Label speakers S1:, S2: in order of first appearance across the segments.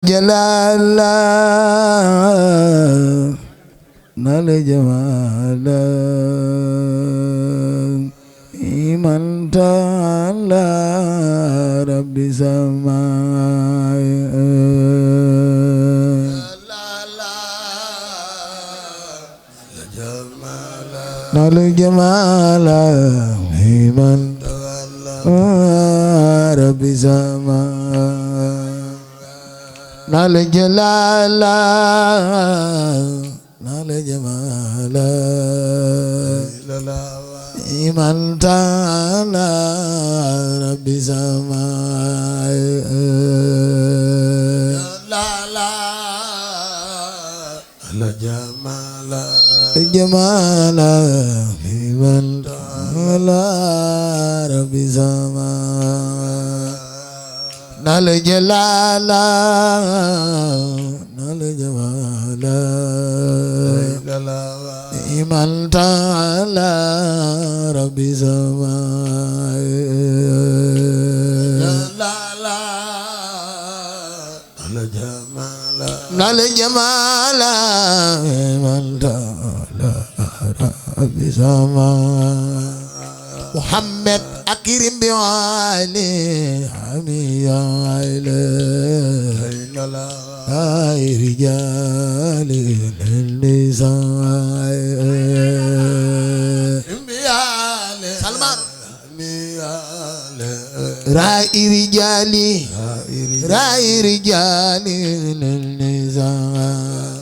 S1: جلالا نال جمالا إيمان تعالى ربي سماء نال جمالا إيمان ربي سماء نال جلالا نال جمالا إيمان تعالى ربي سماء لا جمالا جمالا إيمان تعالى ربي سماء نال جلالا نال جمالا إيمان تعالى ربي سماء نال جمالا إيمان تعالى ربي سماء محمد أكرم بعلي حمي علي هاي رجال النساء سلمان رأي رجالي رأي رجالي النساء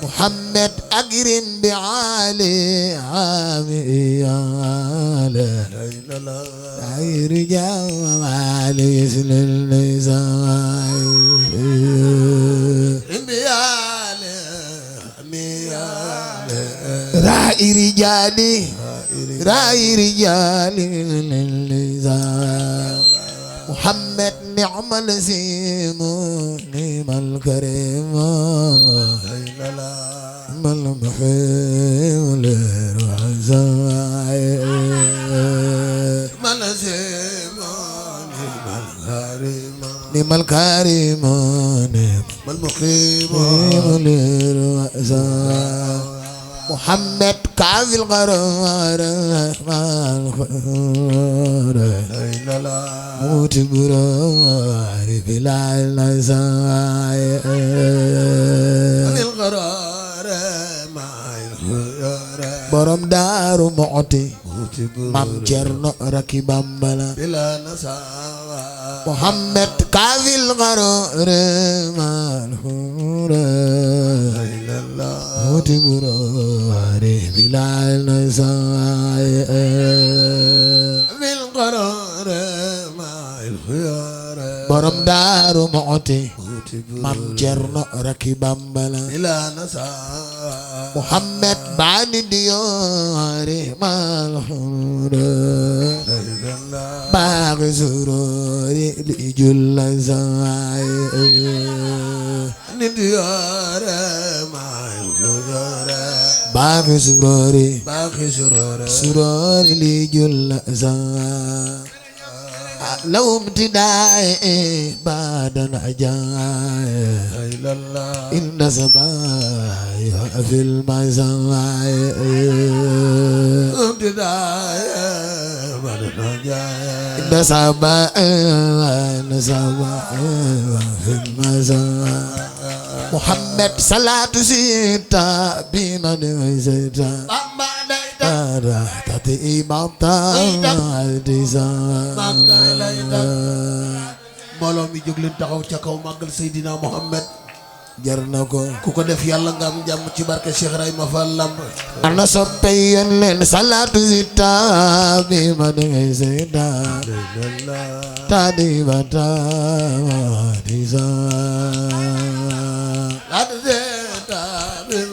S1: محمد أكرم بعلي حمي علي هاي رجال علي النساء رأي رجالي رأي رجالي النساء محمد نعم الزيم نعم الكريم نعم المحيم للرعزاء نعم الزيم نعم الكريم نعم المحيم للرعزاء محمد كعب القرار موت برار بلا النساء القرار برم دار معتي مام جرنا ركبام بلا بلا نساء محمد كعب القرار موت برار بلا النساء بالقرار برم دار معتي مام جرنا ركبام بلا بلا نساء محمد بعد دياري مالحور باغ سروري لجل زاي نديار مالحور باغ سروري سروري لجل زاي لو امتداء بعد نجاي إن سبايا في المساء امتداء بعد نجاي إن سبايا في المساء محمد صلاة سيتا بمن سيتا tati imam disa mbooloo mi jóg leen taxaw ca kaw màggal Seydina Mohamed jar na ko ku ko def yàlla nga am jàmm ci barke Cheikh Ibrahima Fall Lamb ana soppe yéen leen salaatu sita bi ma dangay seyda tadi bata disa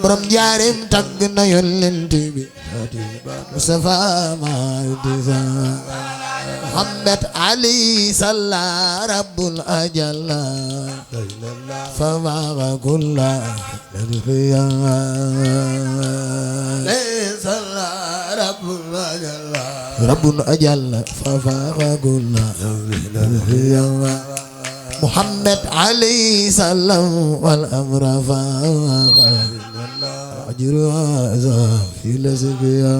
S1: borom jaarim tagg na yonent bi Mustafa ma disa Muhammad Ali salla rabbul ajalla فما كل رب أجل ففاق كل محمد عليه السلام والأمر فاخر أجر هذا في لسبيا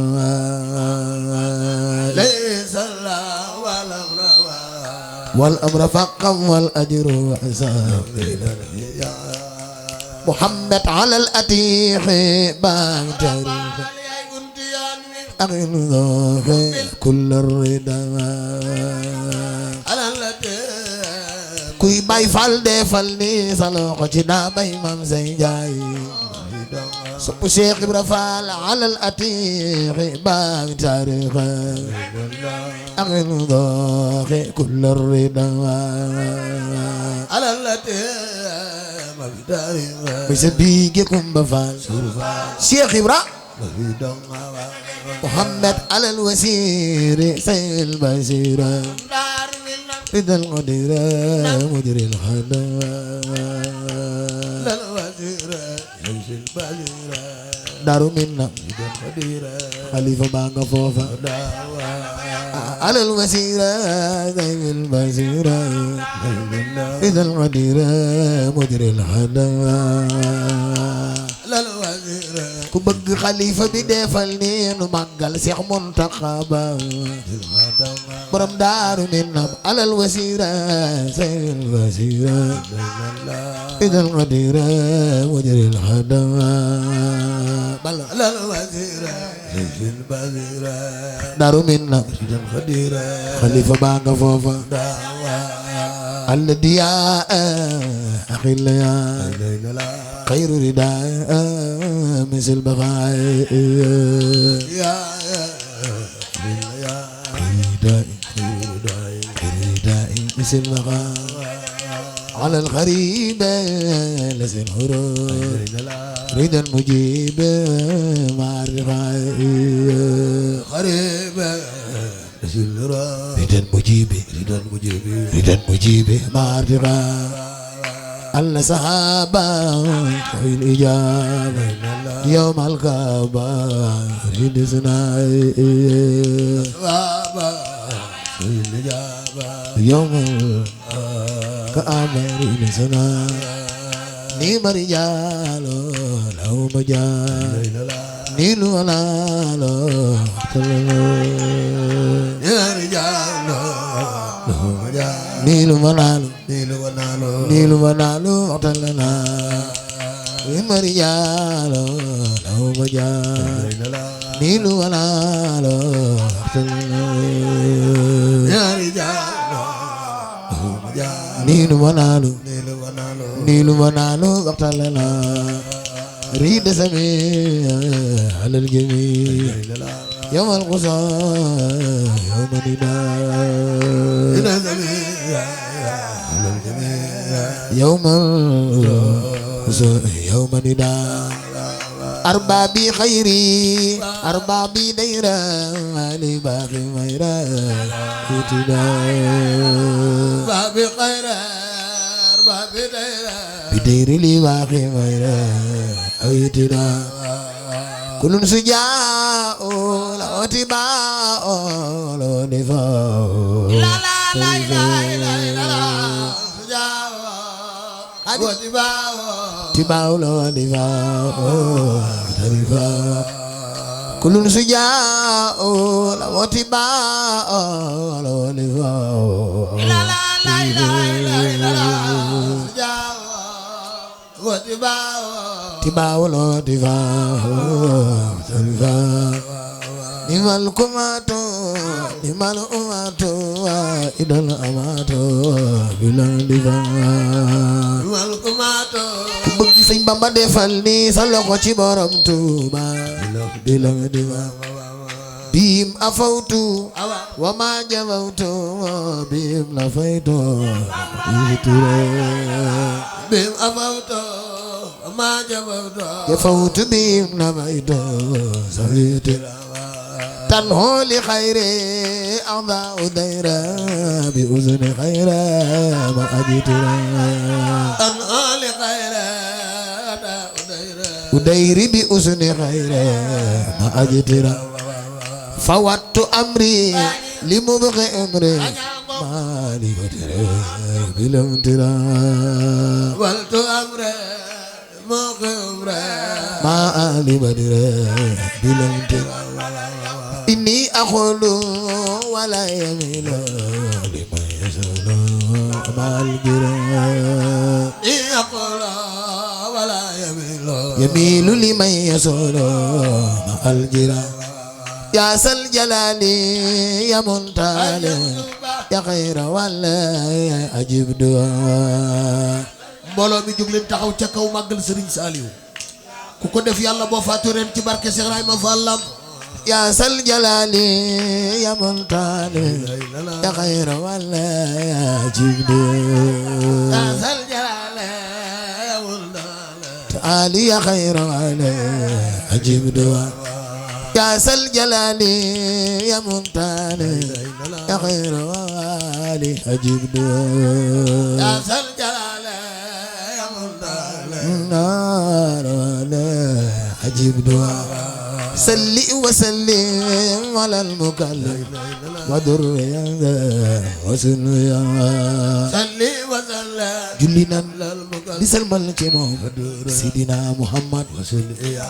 S1: ليس الله والأمر فقم والأجر حساب محمد على الأتيح بان تاريخ أغن ذاك كل الرضا على الأتيح كوي باي فال دي فال دي سلوك جدا باي مام زيجاي سبو شيخ برفال على الأتيح بان تاريخ أغن ذاك كل الرضا على الأتيح بسبيككم بفال شيخ إبراهيم محمد على الوزير سيد البشير رضا القدير مجري الخدا دار منا خليفة بانغ فوفا على الوزير سيد البشير رضا القدير مجري الخدا ku bëgg xalifa bi defal ni nu màggal Seex Muntaxa Ba borom Daaru Minam alal wasira sayil wasira idal qadira wajril hadama bal alal wasira sayil basira Daaru Minam idal qadira xalifa baa nga foofa الدياء أخلاء خير رداء مثل بغاء يا رداء مثل بغاء على الغريب لسن هروب ردا مجيب مع الرغاء غريب ردا مجيب مع الرغاء الله صحابة الإجابة يوم الكعبة رد سناي يوم الكعبة رد سناي نيم رجال لو مجال نيل ونالو يا رجال لو مجال نيل ونالو نيل ونالو اعتلنا مريالو لو مجال نيل ونالو اعتلنا يا رجال لو مجال نيل ونالو اعتلنا ريد سمي على الجميع يوم القصار يوم النداء يوم نداء أربابي خيري أربابي ديرا لباقي ميرا اتداء أربابي خيرا أربابي ديرا بدير لباقي ميرا اتداء كل سجاء لا اتباع لا نفاق لا لا لا لا لا تباو لو دفاع كل سجاء لو تباع لو دفاع لا لا لا لا تباو لو دفاع nimal kumato nimal umato idal amato bilang diva nimal kumato ku bëgg Sëñ Bamba defal ni sa loxo ci borom Tuuba bilang diva bim afawtu wa ma jawawtu bim lafaytu yiture bim afawtu wa ma jawawtu bim lafaytu yiture تنهو لخيري أعضاء ديرا بأذن خيرا ما أجترا تنهو لخيري أعضاء ديرا وديري بأذن خيرا ما أجترا فوت أمري لمبغي أمري مالي بدر بالامتراء ولت أمره مغمره مالي بدر بالامتراء إني أقول ولا يميل لمن يزول مع الجراء إني أقول ولا يميل لمن يزول مع الجراء يا سل جلالي يا منتالي يا خير ولا أجيب دعاء mbooloo mi jóg leen taxaw ca kaw màggal Serigne Saliou ku ko def yàlla boo faatu ren ci barke Cheikh Ibrahima Fall Lamp يا سل جلالي يا منتالي يا خير ولا أجيب دعاء يا سل جلالي يا منتالي يا خير ولا أجيب دعاء يا سل جلالي يا منتالي يا خير والي أجيب دعاء يا سل جلالي يا منتالي نار ولا أجيب دعاء سلي وسلم على المكلم ودر يا وسن يا سلي وسلم جلنا بسلم الكمام سيدنا محمد وسل يا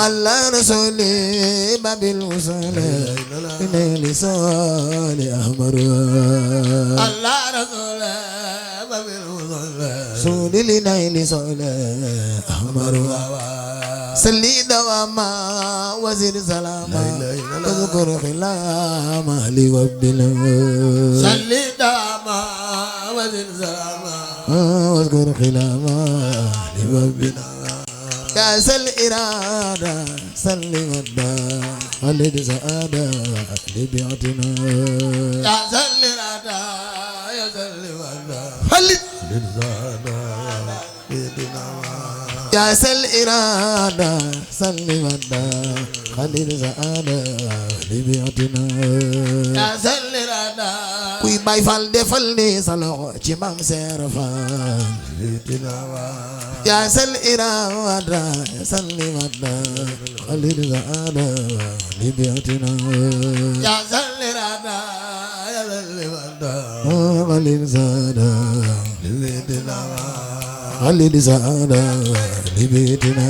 S1: الله رسولي باب الوصول إلى لسان أحمر الله رسولي باب الوصول سولي لنيل سول أحمر سلي دواما وزير سلاما تذكر خلاما لوبدنا سلي دواما وزير سلاما واذكر خلاما لوبدنا يا سل إرادة سل ودا خلد سعادة لبيعتنا يا سل إرادة يا سل ودا خلد سعادة لبيعتنا يا سل إرادة سل ودا خلد سعادة لبيعتنا يا سل إرادة كوي باي فال دفل دي سلو جمام سيرفان يا سل إرادة سل ودا خلد سعادة لبيعتنا يا سل إرادة يا سل ودا خلد سعادة لبيعتنا خلد سعادة لبيتنا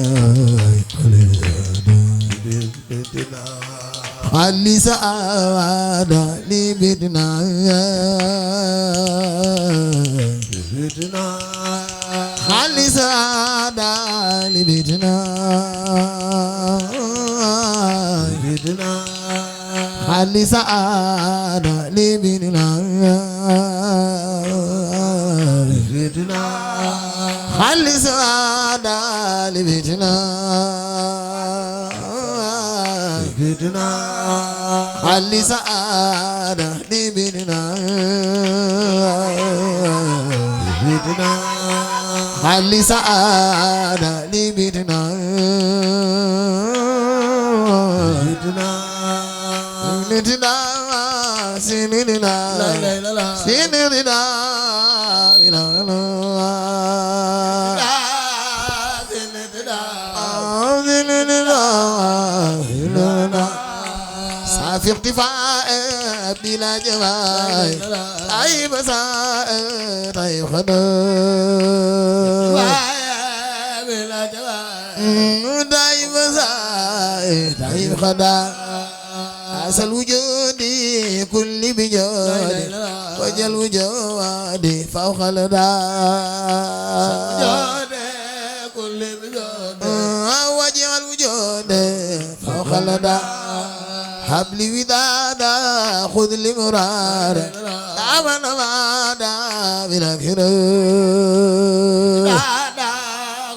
S1: خلد سعادة لبيتنا خلد سعادة لبيتنا خلد سعادة لبيتنا خلي سعادة لبيتنا خلي سعادة لبيتنا خلي سعادة لبيتنا سنيننا سنيننا سنيننا في اقتفاء بلا جواي أي مساء طيب خدا بلا جواي طيب مساء طيب خدا أصل وجودي كل بجود وجل وجودي فوق الدا كل بجود وجل وجودي فوق الدا حبلي ودادا خذ لي مرار أمن مادا بلا كرو دادا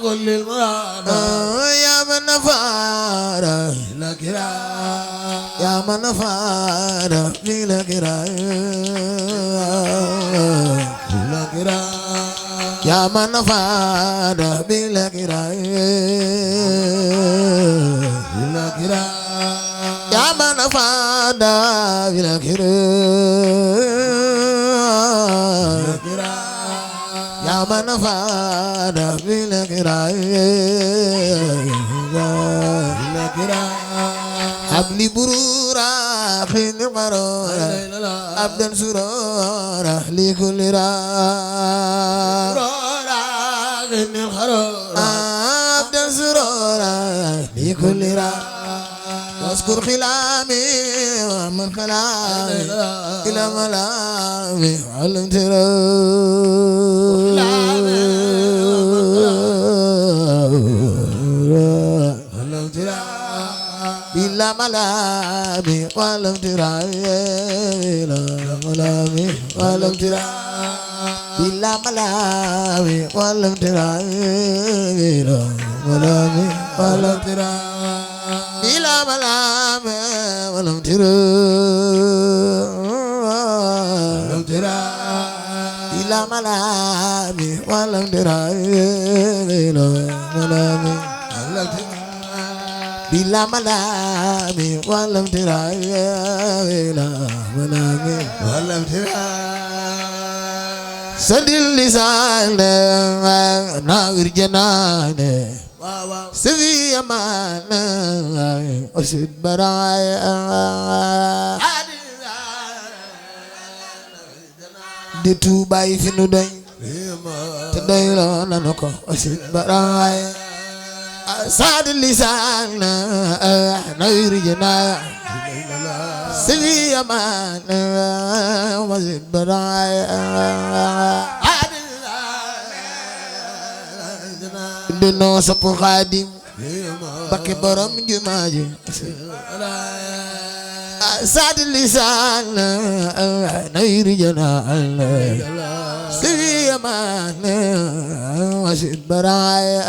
S1: خذ لي مرار يا من نفار بلا كرا يا من نفار بلا كرا بلا كرا يا من نفار بلا كرا بلا كرا يا من فادا بلا كرا يا من فادا بلا كرا حبلي برورا خين مرورا عبدا سرورا لكل عبدا سرورا لكل واذكر خلامي ومن خلامي إلى ملامي علم إلى ملامي ولم ترى إلى ملامي ولم ترى إلى ملامي ولم ترى إلى ملامي ولم ترى إلى ملامي ولم ترى إلى ملامي ولم ترى إلى ملامي بلا ملامي ولم ترى إلى ملامي ولم ترى سد اللسان ناور جنان سفي أمان أسد برايا di Tuubaa fi nu doy te doy loo nanu ko أسد برايا سعد اللسان نور جناح سفي أمان وزد برايا دنو سبو خادم بكي برم جماجي سعد اللسان نور جناح سفي أمان وزد برايا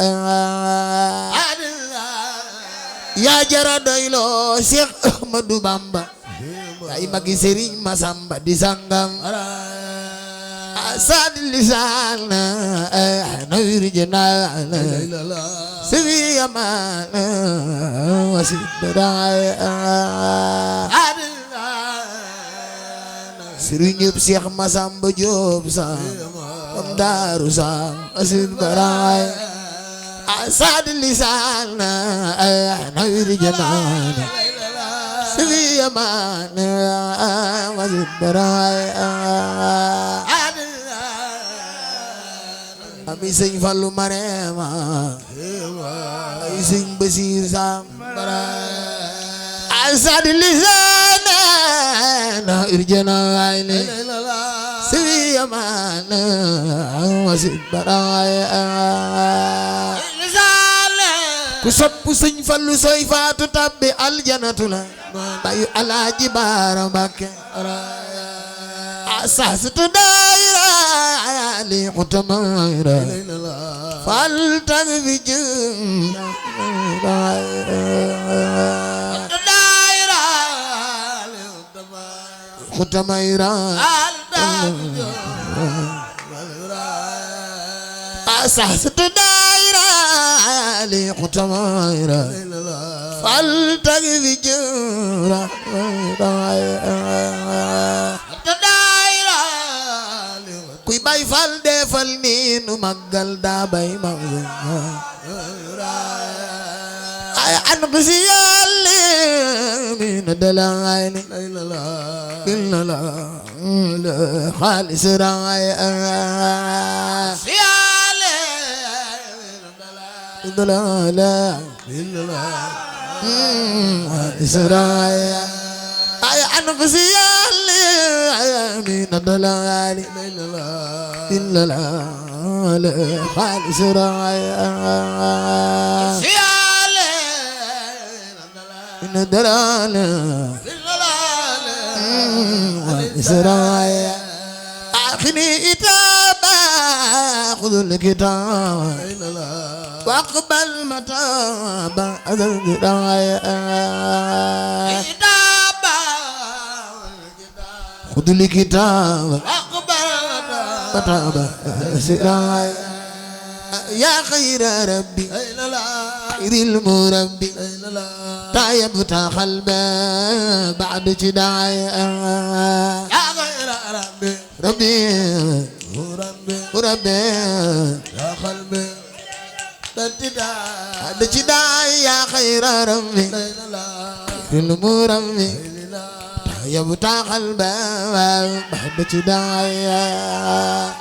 S1: yaa jara doyloo Cheikh Ahmadou Bamba ay magi Serigne Massamba di sangam sad lisan nawir janaan sifi aman wasid baraay Serigne Cheikh Massamba Diop sa am Daaru Sam wasid baraay سعد اللسان نور جنان سفي أمان وزد برايا أمي سين فالو مريما أي سين بسير سام سعد اللسان نور جنان سفي أمان وزد برايا ku sopp Sëñ Fallu sooy faatu tabbi aljanatu la bayu Alaaji Baara Mbàkke asaastu daayira li xutamayra fal tabi fi jëm daayira li xutamayra asaastu لي قتمايرا فالتقي في جورا كوي باي فال دي فالني نمغل دا باي مغل أنا بسيالي من دلائني إلا لا خالص راي لا لا إسرائيل أي أنفسي من الدلال إلا لا خالص إسرائيل من الدلال إسرائيل أخني إتابة خذ الكتاب واقبل متابا خذ الكتاب واقبل متابا يا خير ربي خير المربي طيبت قلبي بعد جداي يا خير ربي ربي يا قلبي دجدا يا خير ربي المربي يا بتاع الباب بعد تدايا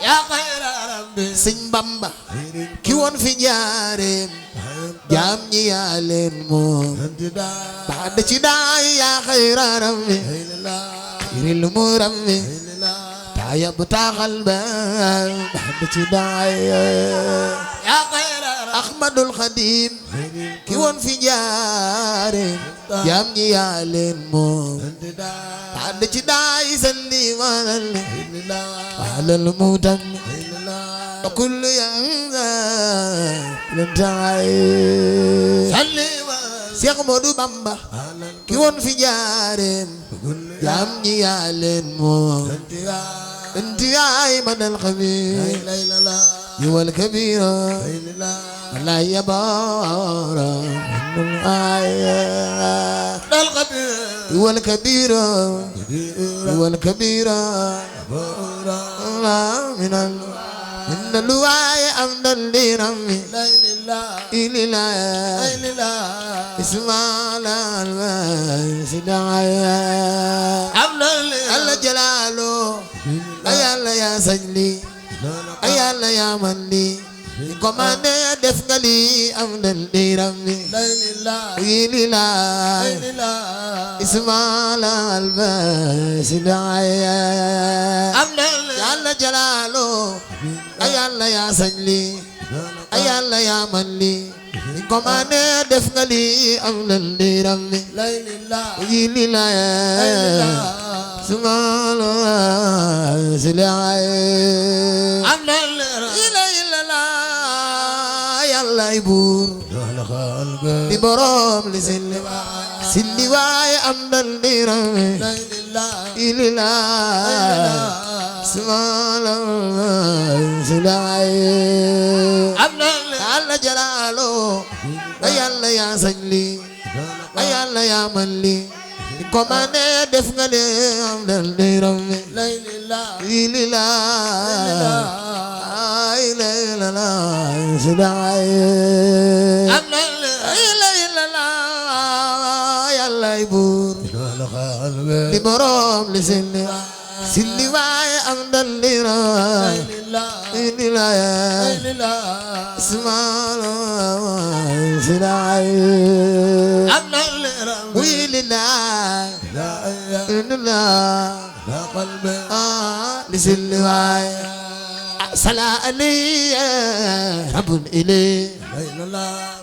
S1: يا خير ربي سن بامبا كي وون في جارم جام ñi yaa leen moom بعد تدايا يا خير ربي خير المربي يا بتاع الباب بعد تدايا يا خير أحمد الخديم كي وون في جارم جام ñi yaa leen moom بعد تدايا سلي وعلى المدن وكل يوم لنتعي Cheikh Modou Bamba ki woon fi jaareem jaam ñi yaa leen moom انتهاء من الخبير هو الكبير لا يبارا من الآية هو الكبير هو الكبير من الوعي أمدا لرمي إلى اسمع سدعيا الله جلاله أيا الله يا سجلي أيا الله يا مني كمان دفنلي أمدا لرمي إلى اسمع سدعيا الله جلاله أيا الله يا سجلي أيا الله يا مني كمان دفنلي أمدا لرمي إلى سمال سلعي يلا يبور لبرام لسلي واي أمدا لرمي إلى سمال سلعي الله جلاله يلا يا سجلي يلا يا منلي كمان دفنلي أمدا لرمي إلى سدعي يلا يبور لبرام لسلي سلي واي أمدا لرمي إلى اسمع سدعي ويلنا إننا قلبي لسلواي سلا علي رب إلي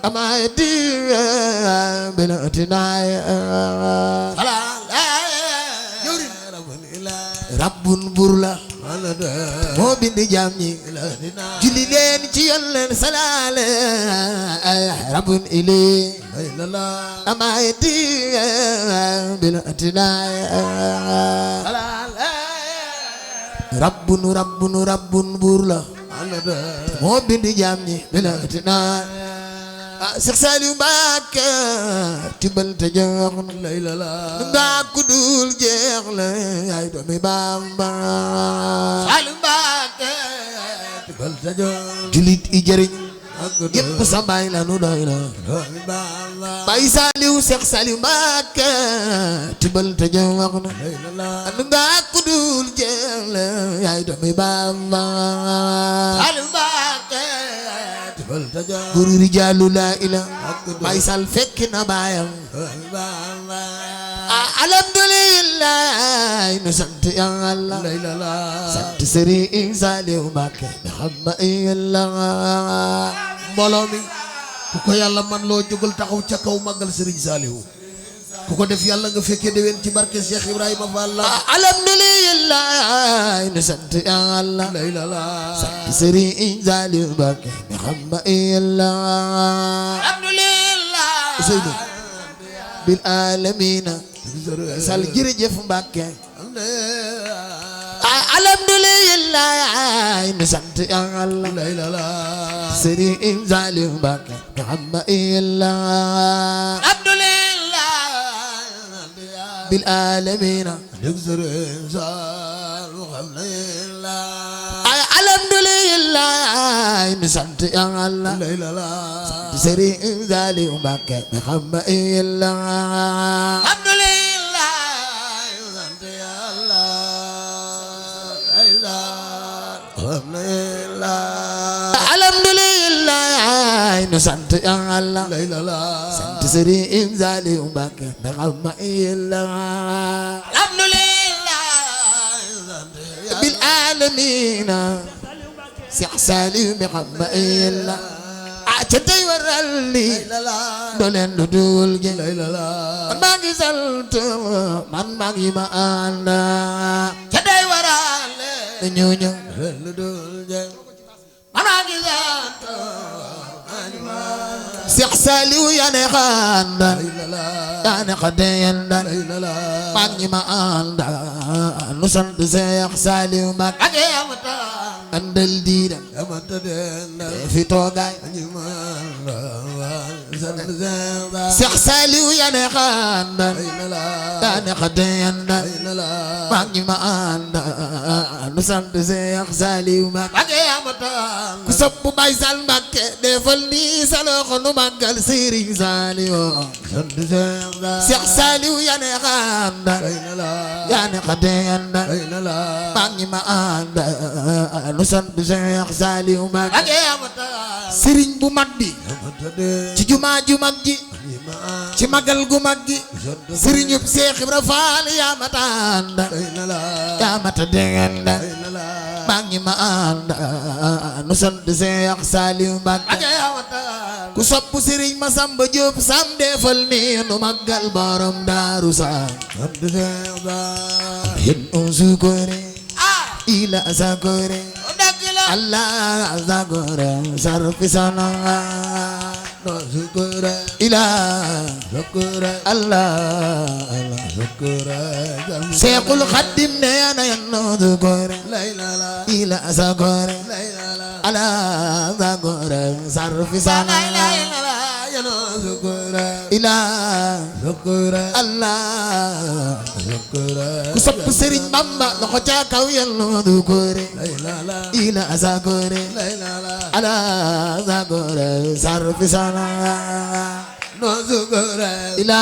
S1: أما يدي بلا تناي رب برلا moo bind jaam ñi julli leen ci Yàlla salaale rabbun ili amayti bil atinaay rabbun burla moo bind jaam ñi bil atinaay Seex Saaliw Mbàkke tibal te jox nga ku dul jeex la yaay doomi Bamba Saaliw Mbàkke tibal te jox julit i jëriñ yépp sa baay la nu doy la Baay Saaliw Seex Saaliw Mbàkke tibal te jox nga ku dul jeex la yaay doomi Bamba Saaliw Mbàkke guru rijaalu laa ilaaha Baay Sal fekk na baayam alhamdulillah nu sant Yàlla sant Sëriñ Saaliw Mbàkke bi xam ma Yàlla mbooloo mi ku ko Yàlla man loo jógal taxaw ca kaw màggal Sëriñ Saaliw ku ko def Yàlla nga fekkee déwén ci barke Cheikh Ibrahima Fall alhamdulillah nu sant Yàlla sant Sëriñ Saaliw Mbàkke bi xam ma Yàlla alhamdulillah Seydu bil alamina sal jërëjëf Mbàkke alhamdulillah nu sant Yàlla Sëriñ Saaliw Mbàkke bi xam ma Yàlla بالعالمين نكسر إنسان وخمنا الحمد لله نسنت يا الله سري إنزالي ومكة بخمة إلا الحمد لله alhamdulillah nu sant Yàlla sant Sëriñ Saliou Mbacké ndax am ma Yàlla alhamdulillah bil alamin Seex Saliou mi xam ma Yàlla ca tey waral li doo leen lu dul gi man maa ngi sant man maa ngi ma ànd ca tey waral li ñooñu lu dul gi man maa ngi sant Seex Saliou yaa ne xanda yaa ne xadeyanda maa ngi ma ànd nu sant Seex Saliou Mbacké andal diina fi toogaay Seex Saliou yaa ne xanda yaa ne xadeyanda maa ngi ma ànd nu sant Seex Saliou Mbacké ku sopp Baay Sal Mbacké defal ni sa loxo nu màggal Sëriñ Saliou Seex Saliou yaa ne xanda yaa ne xadeyanda maa ngi ma ànd nu sant Seex Saliou Mbacké sëriñ bu mag bi ci jumaa ju mag ji ci magal gu mag gi sëriñub Seex Ibra Faal yaa ma tànn yaa ma tànn maa ngi ma ànd nu sant Seex Saliou Mbacké ku sopp sëriñ Masamba Jóob sam defal ni nu magal borom Daaru Saam hin sukure ila sakure Allah sakure sarfi sana no sukure ila sakure Allah sakure Seexul Xaadim ne na no sukure ila sakure Allah sakure sarfi sana ila Allah ku sopp Sëriñ Bamba loxo ca kaw yàlla du góore ila asagore ala asagore sarfi sana no sugore ila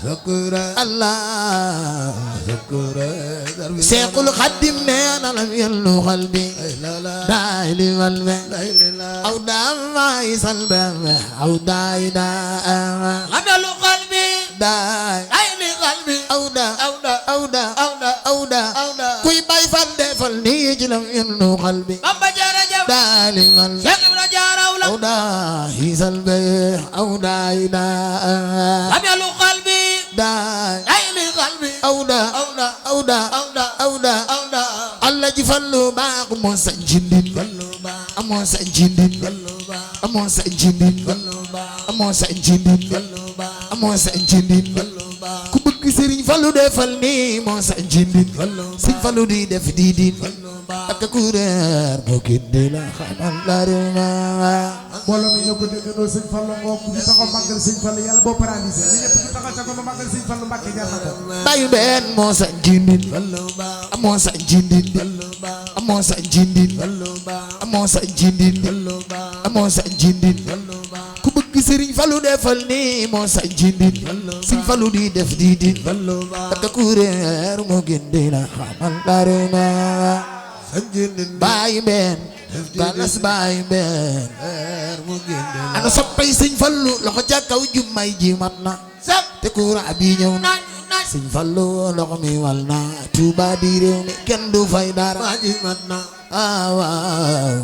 S1: sugore Allah sugore Seexul Xaadim ne na lam yàlla qalbi daili walbe aw dama isalbe aw daida ladalu qalbi daili qalbi awda kuy Baay Faal defal ni ci lam yàlla qalbi Bamba jarajam daili walbe Seex Ibra jarawla awda isalbe aw daida lam yàlla qalbi daili qalbi awda Allah ji fallu baax moo sa jindin amoo sa jindin amoo sa jindin amoo sa jindin amoo sa jindin ku bëgg Sëriñ Fallu defal ni moo sa jindin Sëriñ Fallu di def diidin ak kuréer moo gindi la xamal la rema
S2: mbooloo mi ñoo ko déggandoo Sëriñ Fallu ngoo ku fi taxaw màggal Sëriñ Fallu yàlla boo paralysé ñi ñëpp ñu taxaw ca ko nu màggal Sëriñ Fallu Mbacké jar na ko
S1: bayu benn moo sa jindin amoo sa jindin amoo sa jindin amoo sa jindin amoo sa jindin ku bëgg Sëriñ Fallu defal ni moo sa jindin Sëriñ Fallu di def diidin ak kuréer moo gindi la xamal la rema bayu benn galas bayu benn ana soppay Sëriñ Fallu loxo ca kaw jummay ji mat na te kuura bi ñëw na Sëriñ Fallu loxo mi wal na Tuuba di réew mi kenn du fay dara waaw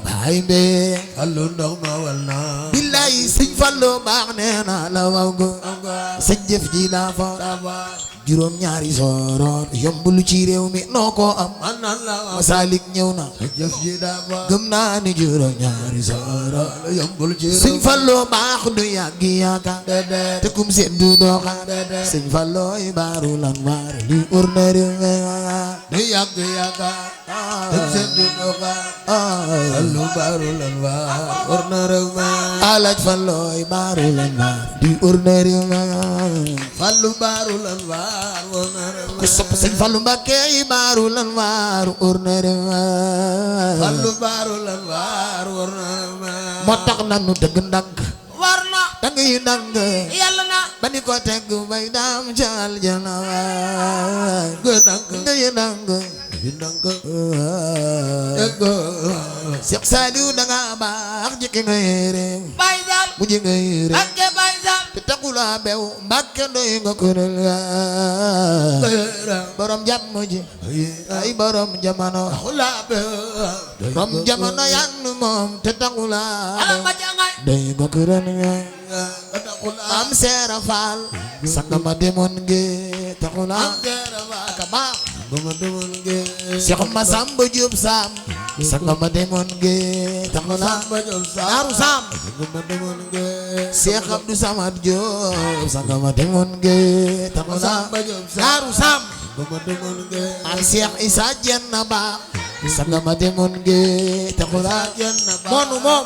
S1: baay mbee Fallu ndox ma wal na billaay Sëriñ Fallu baax nee na la waw go sa jëf ji la fa juróom ñaari sooroor yombul ci réew mi noo ko am Masalik ñëw na gëm naa ni juróom ñaari sooroor yombul ci réew mi Sëriñ Fallu baax du yàggi yaakaar te kum seet du doxa Sëriñ Fallu yi baaru lan waar li ur na réew mi du yàggi yaakaar te kum seet du doxa Fallu baaru lan waar ur na réew mi Alaj Fallu yi baaru lan waar di ur na réew mi Fallu baaru lan waar ku sopp Sëriñ Fallu Mbacké yi baaru lan waar ur na réew mi Fallu baaru lan waar ur na réew mi moo tax na nu dëgg ndànk war na danga yi ndànk yàlla na ba ni ko teg bay daam ca aljana waay nga yi ndànk Binangka Cheikh Saliou da nga baax jikki nga yére
S3: Baye Sall
S1: mu ji nga yére
S3: ak Baye Sall
S1: te taxula bew Mbàkke doy nga kuréel borom jàmm ji ay borom jamono borom jamono yan moom te taxula
S3: ala ma jangay
S1: doy nga kuréel am seera faal sanga ma demoon nge taxula ka baax Cheikh Massamba Diop Sam sanga ma demoon nge taxula naaru Sam Cheikh Abdou Samad Diop sanga ma demoon nge taxula naaru Sam am Cheikh Issa Dieng Ba sanga ma demoon nge taxula moonu moom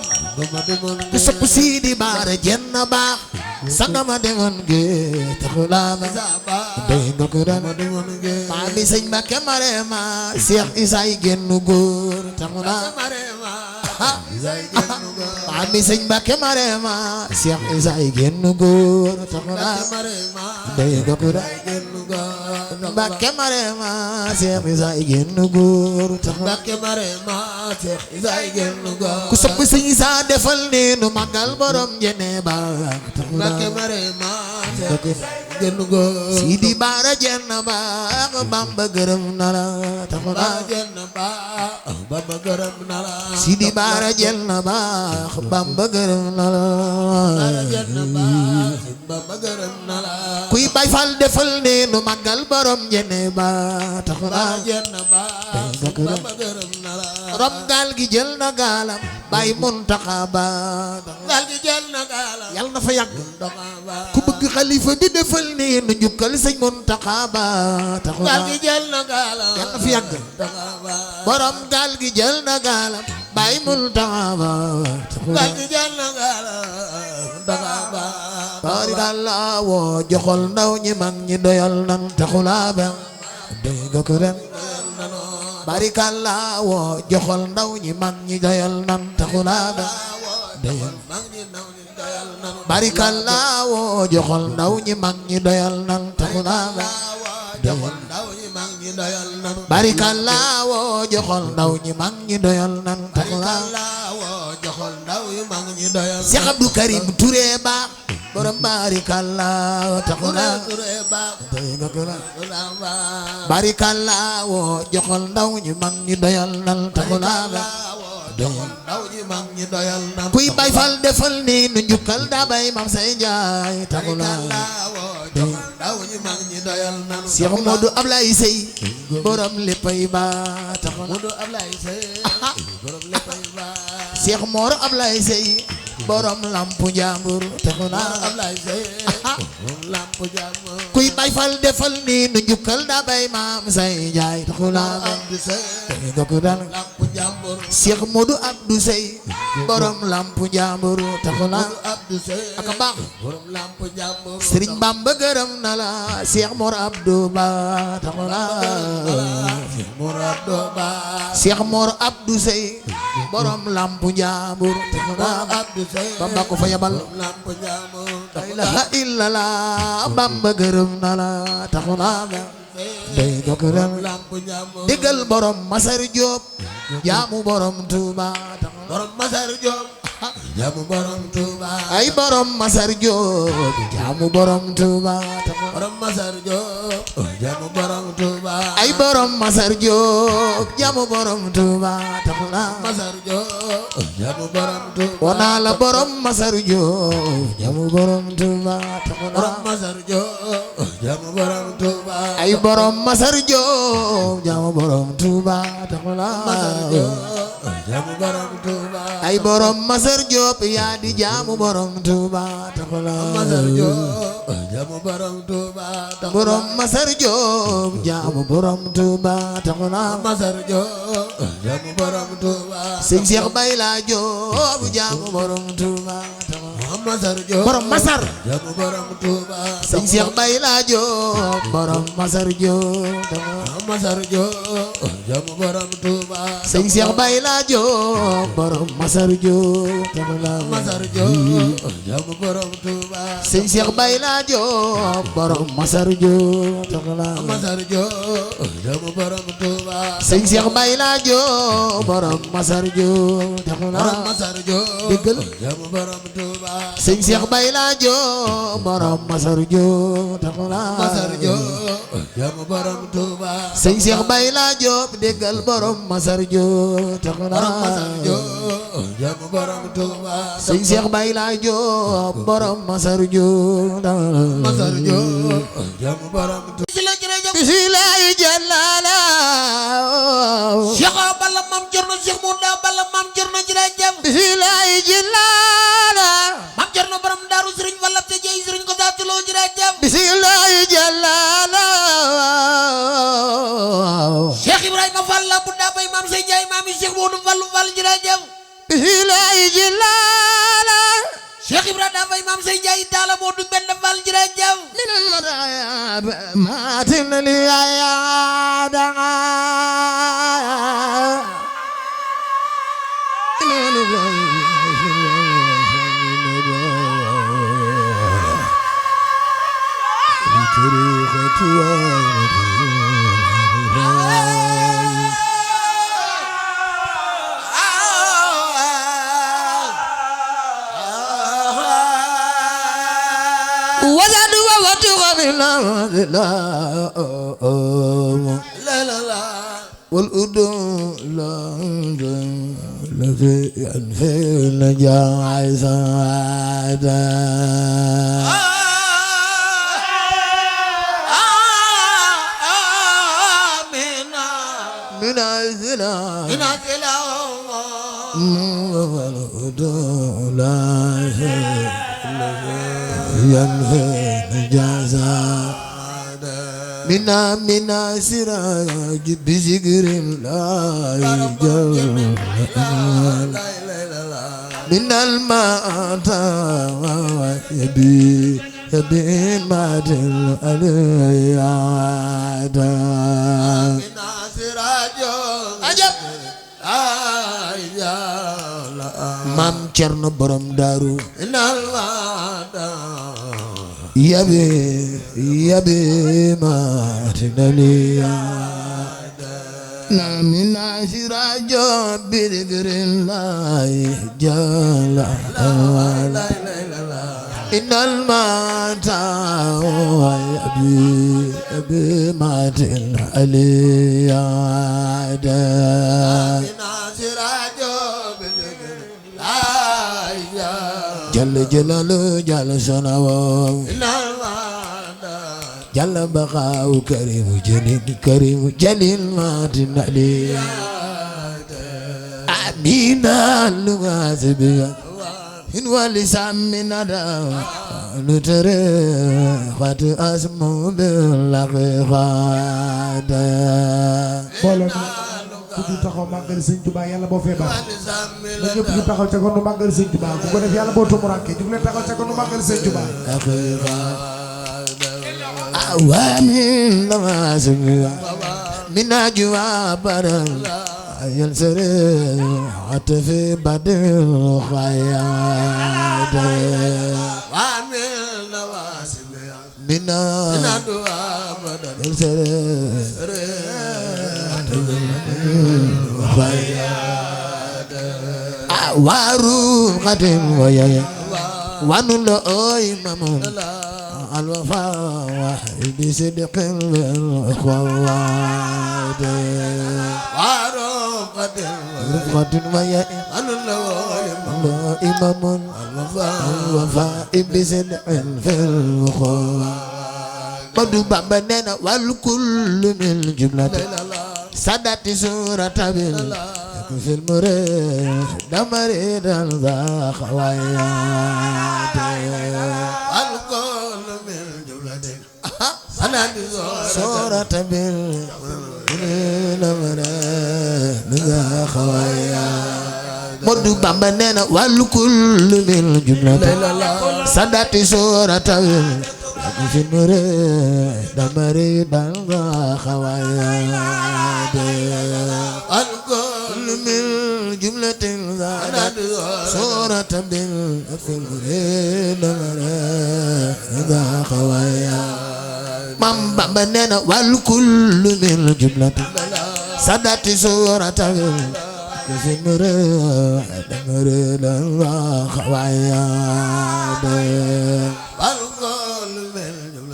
S1: ku sopp Sidi Bara Dieng Ba sanga ma demoon nge taxula ma doy nga ko ran maa bi sëñ Mbakke Marema Cheikh Issa yi génn góor taxula maa bi sëñ Mbakke Marema Cheikh Issa yi génn góor taxula doy nga ko ran Mbakke Marema Cheikh Issa yi génn góor taxula ku sopp sëñ Issa defal ni nu magal borom jene ba taxula Sidi Bara Dieng Ba Bamba gërëm na la taxula Sidi Bara Dieng Ba Bamba gërëm na la kuy Baay Faal defal ne nu magal borom jene ba taxula rom gaal gi jël na gaalam Baay Muntaxa Ba yal na fa yàgg ku bëgg xalifa bi defal ni nu njukkal sëñ Muntaxa Ba taxula yal na fa yàgg borom gaal gi jël na gaalam Baay Muntaxa Ba taxula barikalla woo joxol ndaw ñi mag ñi doyal nan taxula ba doy nga ko ren barikalla woo joxol ndaw ñi mag ñi doyal nan taxula ba doyal barikalla woo joxol ndaw ñi mag ñi doyal nan taxula ba barikalla woo joxol ndaw ñi mag ñi doyal nan taxula Cheikh Abdou Karim Touré Ba borom barikalla taxula barikalla woo joxol ndaw ñi mag ñi doyal nan taxula ba kuy Baay Faal defal ni nu njukkal da bay mam say jaay taxula Cheikh Modou Ablaye Sey borom léppay ba taxula Cheikh Mor Ablaye Sey borom lampu njambur taxula kuy Baay Faal defal ni nu njukkal da bay mam say jaay taxula Cheikh Modou Abdou Sey borom lampu njambur taxula aka baax Serigne Bamba gërëm na la Cheikh Mor Abdou Ba taxula Cheikh Mor Abdou Sey borom lampu njambur taxula Bamba ko fa yabal la ilaha illallah Bamba gërëm na la taxula day nga gërëm digal borom Masar Diop jaamu borom Touba borom Masar Diop jaamu borom Touba ay borom Masar Diop jaamu borom Touba borom Masar Diop jaamu borom Touba ay borom Masar Diop jaamu borom Touba taxula Masar Diop jaamu borom Touba wana la borom Masar Diop jaamu borom Touba taxula borom Masar Diop jaamu borom Touba ay borom Masar Diop jaamu borom Touba taxula jaamu borom Touba ay borom Masar Diop yaa di jaamu borom Touba taxula Masar Diop jaamu borom Touba borom Masar Diop jaamu borom Touba taxula Masar Diop jaamu borom Touba sëñ Cheikh Baye la Diop jaamu borom Touba taxula Masar Diop borom Masar jaamu borom Touba sëñ Cheikh Baye la Diop borom Masar Diop taxula Masar Jóob jaamu borom Tuuba
S4: sëñ Cheikh Baye laa Jóob borom Masar Jóob
S1: Masar Jóob jaamu borom Tuuba
S4: sëñ Cheikh Baye laa Jóob borom Masar Jóob
S1: Masar Jóob jaamu borom Tuuba
S4: sëñ Cheikh Baye laa Jóob borom Masar Jóob
S1: borom Masar Jóob
S4: déggal
S1: jaamu borom Tuuba
S4: sëñ Cheikh Baye laa Jóob borom Masar Jóob
S1: Masar Jóob jaamu borom Tuuba
S4: sëñ Cheikh Baye laa Jóob déggal borom Masar Jóob
S1: borom Masar Jóob jaamu borom Tuuba
S4: sëñ Cheikh Baye laa Jóob borom Masar Jóob
S1: Masar Jóob jaamu borom Tuuba
S4: bismillahi jallala
S3: Cheikh Balla Mam Cerno Cheikh Mouda Balla Mam Cerno jërëjëf
S4: bismillahi jallala
S3: Mam Cerno borom Daaru Sëriñ Walla te jey Sëriñ ko saatuloo jërëjëf
S4: bismillahi jallala
S3: Cheikh Ibrahima Fall la bu daa bay Mam Sey Njaay maami Cheikh Modou Fallu Fall jërëjëf
S4: bismillahi jallala
S3: Cheikh Ibrahima daa bay Mam Sey Njaay taala Modou benn Fall jërëjëf
S4: من المرأة ما تملي يا دعاء وزاد ووتغ من لا والأدو لا الذي ينفي النجاح سعادة من الزنا والأدو لا ينفي النجاح منا سراج بذكر الله جل من الماء يبي مات الألياد أجب مام Cerno borom Daaru yabe matinaliya namina sirajo bidgrillahi jala innal mata yabe matinaliya جل جلاله جل سناوه جل بقاء كريم جليل ما تنعلي آمين اللغاسبيا إن ولسان من أدام نتري خات أسمو بالحقيقة
S2: ku ñu taxaw màggal Sëñ Tuubaa yàlla boo feebar na ñëpp ñu taxaw ca kon nu màggal Sëñ Tuubaa bu ko def yàlla boo tumuraanke jug leen taxaw ca kon nu màggal Sëñ Tuubaa
S4: awamin lama samiya min ajwa baral ayal sere atafi badil khayad awamin lama samiya min ajwa baral sere waru qadim waya wanu la oy mamun alwafa wahid sidqin lil khawad waru qadim waya wanu la oy mamun alwafa wahid sidqin lil khawad madu bamba nena wal kullu min jumlati sadati suratabil في المريد دمريد ذا خويات الكل من جملة سندي suratabil دمريد ذا خويات مدو بامبا نينا والكل من جملة sadati suratabil في المريد مريد الخوايا الكل من جملة زادت صورة في المريد مريد الخوايا مام بابننا والكل من جملة سادت صورة في المريد مريد الخوايا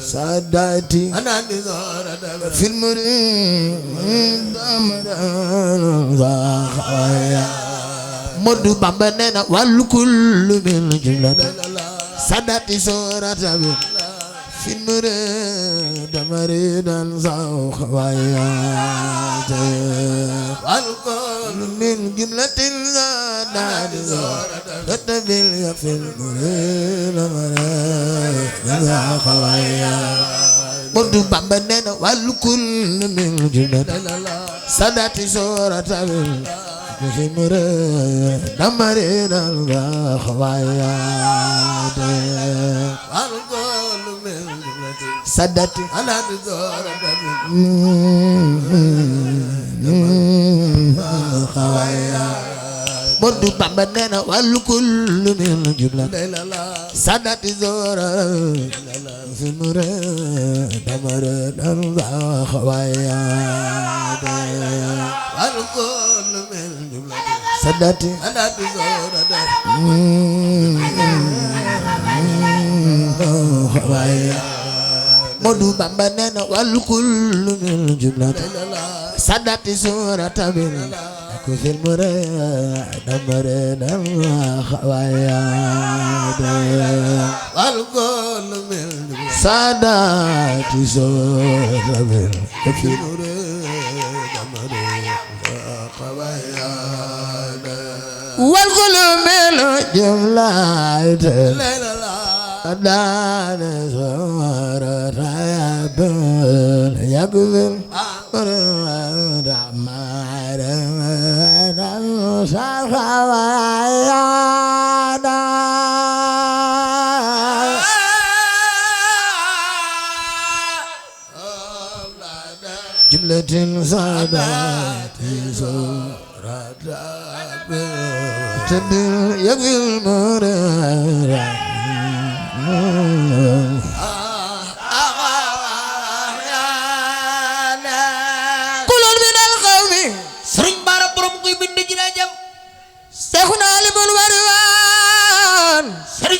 S4: ساداتي في المريد مدو بامبننا والكل من جملة ساداتي سورة في المريد مريد الخوايا والكل من جملة ساداتي سورة في المريد مريد الخوايا مدو بامبننا والكل من جملة ساداتي سورة في المريد مريد الخوايا سادتي على خوايا مدو بامبننا والكل من جملة سادتي زورا في المريد مريد الخوايا والكل من جملة سادتي على زورا خوايا مدو بامبننا والكل من جملة سادتي زورا في المريد مريد الخوايا والكل من ساداتي صورة في المريد مريد الخوايا والكل من جملة دان صورة يقبل جملة سادات صورة يقبل مرير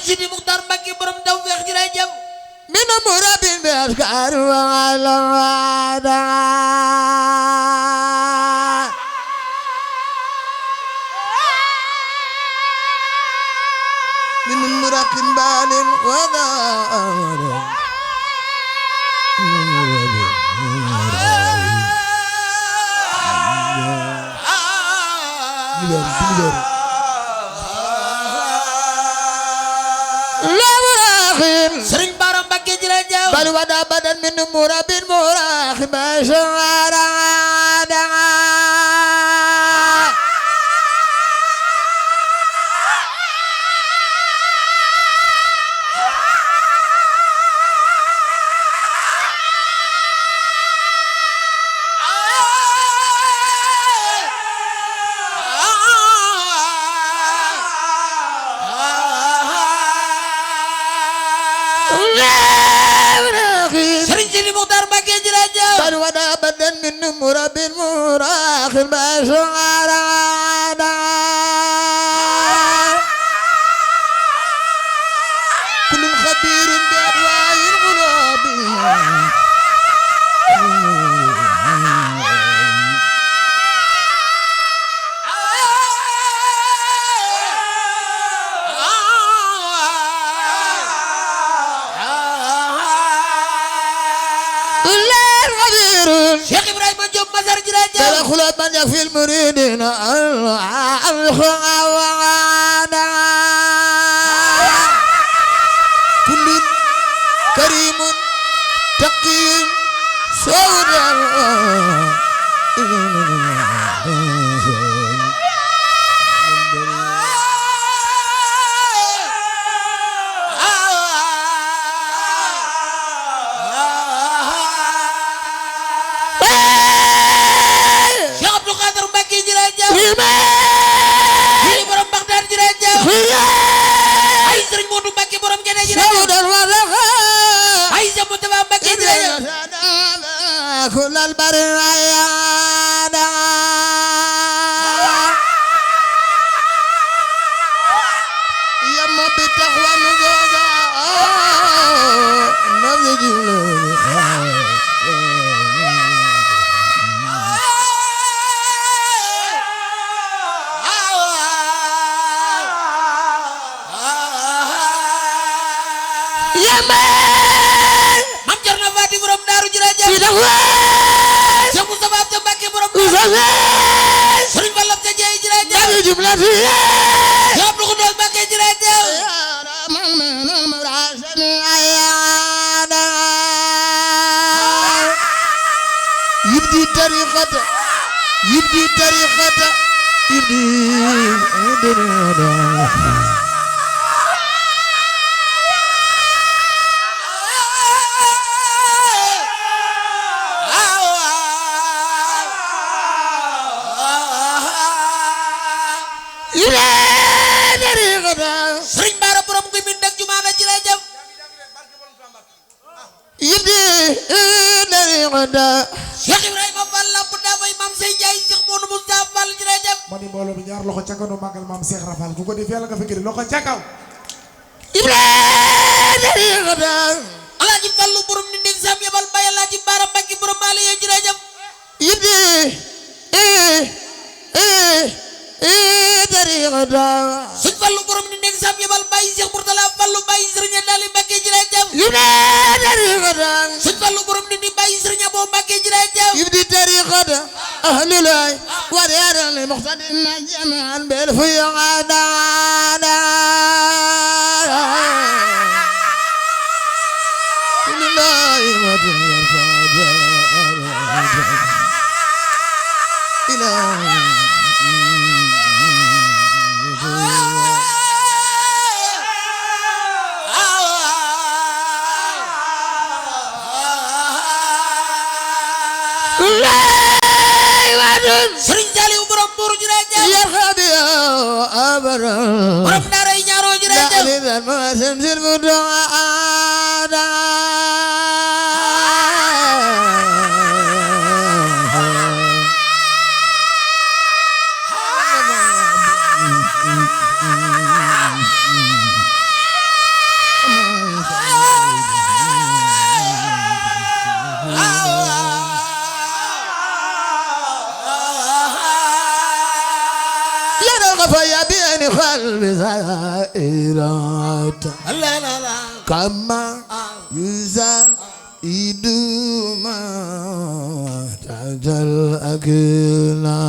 S3: Sidi Muxtaar Mbàkke borom daw feex jërëjëf
S4: من مرابين بأشكار وعلى من مرق بال وذار
S3: Sëriñ Bara Mbàkke jërëjëf
S4: بل ودا بدن من مرابين مراخ بشعر
S3: Sëriñ Sidi Muxtaar Mbàkke jërëjëf
S4: بل ودا بدن من مرابين مراخ بشعر كل خبير بأدواء الغلاب
S3: Cheikh Ibrahima Diop Masar jërëjëf
S4: تدخل من يكفي المريدين كل كريم تقي سودا
S3: jërëjëf
S4: شهود الوضع
S3: ay sa Moustapha Mbacké jërëjëf
S4: كل البرية يما بالتقوى نزوزا
S3: Mam Cerno Faty borom Daaru jërëjëf Cheikh Moustapha Abdou Mbacké borom Serigne Fall Abdou Dieye jërëjëf Cheikh Abdou Khoudoss Mbacké jërëjëf
S4: يبدي طريقته يبدي طريقته يبدي
S3: Serigne Bara borom Guy Mbind ak Jumaana jërëjëf
S4: يبدي طريقته
S3: Cheikh Ibrahima Fall Lamp Dafay Mame Sey Ndiaye Cheikh Modou Moustapha Fall jërëjëf
S2: ma ni mbooloo bi ñaar loxo ca kaw nu màggal maam Cheikh Rafal ku ko def yàlla nga fekk loxo ca kaw
S3: Alaaji Fallu borom ni ndég sam yebal Baye Alaaji Bara Mbacké borom Mali ye jërëjëf
S4: يبدي طريقته
S3: Sëñ Fallu borom ni ndég sam yebal Baye Cheikh Mourtala Fallu Baye Serigne Dali Mbacké jërëjëf
S4: يبدي طريقته
S3: Sëñ Fallu borom ni ni Baye Serigne Abo Mbacké jërëjëf
S4: يبدي طريقته أهل الله ورياض المقتدين جميعا بالفيقات لله
S3: Serigne Saliou borom Mbour jërëjëf
S4: يرخب يا أبرا
S3: borom Daara yi ñaaro jërëjëf
S4: إذا ما تنزل بدعاء فيا بين قلبي زائرات
S3: لا لا لا
S4: كما يزايد ما تجل أكلاد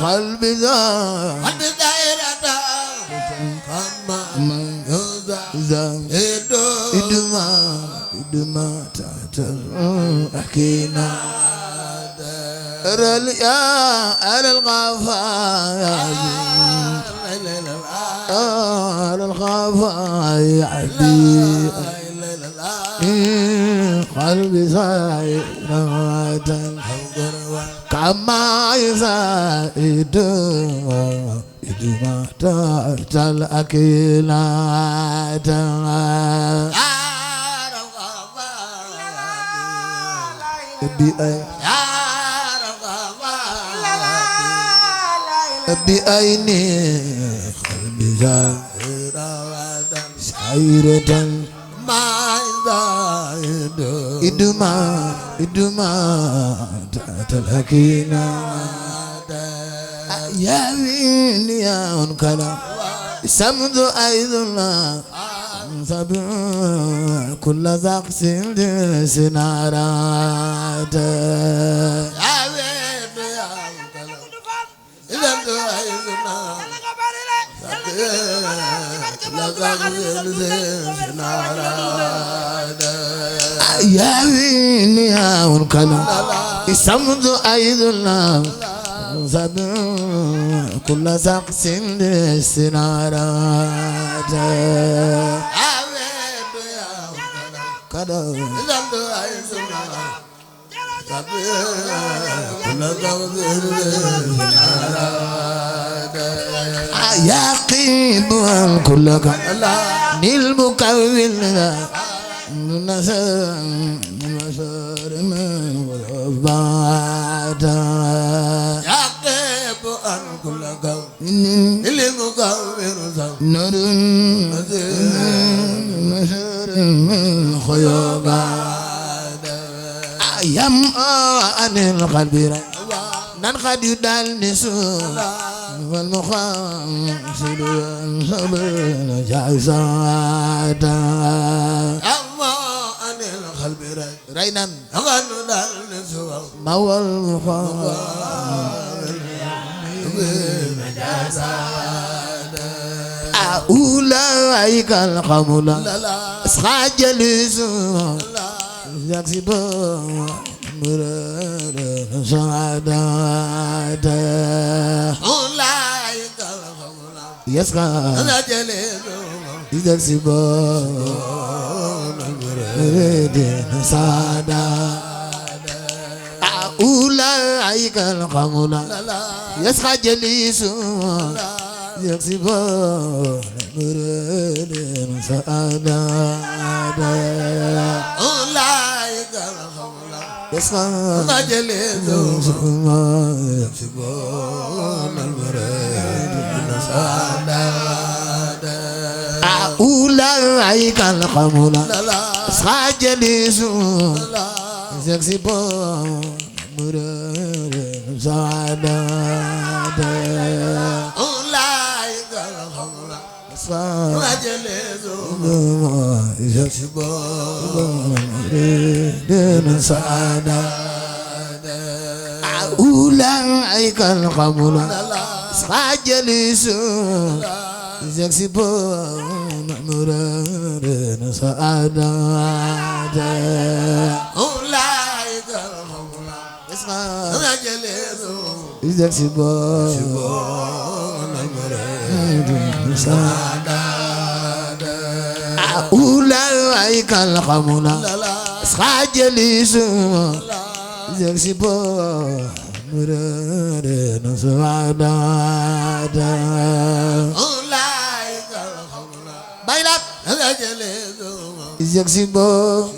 S4: قلبي زائرات كما يزايد ما تجل أكلاد رليا على الغفايا على الغفايا عدي قلبي زايد كما يزايد ما تجل أكلاد بأيني قلبي سائرة ما زايد إدما تتلكينا يا ويني يا أنكلا سمد أيضنا كل ذاق سنارات يا ويني يا ونكلا سمد أيضنا كل ذاق سنارات كذا كل
S1: يقيب عن كل للمكون نسر من بعد يقيب عن كل للمكون نور نسر من خيوبات يم عن القلب ننخد يدال نسول والمخاصل والصبر جعزاتا أما عن القلب رينا ننخد يدال نسول مو المخاصل أولئك القوم أصحاب جلسوا يكسبون مراد سعادة أولئك القوم يسقى يكسبون مراد سعادة أولئك القوم يسقى جلسوا يكسبون مراد سعادة أولئك القوم يسقى جلسوا يكسبون مراد سعادة أولئك القوم يسقى جلسوا يكسبون مراد سعادة أولئك القوم يكسبون مراد سعادة أولئك القوم يكسبون يكسبون مراد سعادة أولئك القوم يكسبون مراد سعادة أولئك القوم يكسبون يكسبون مراد سعادة أولئك القوم بايلات يكسبون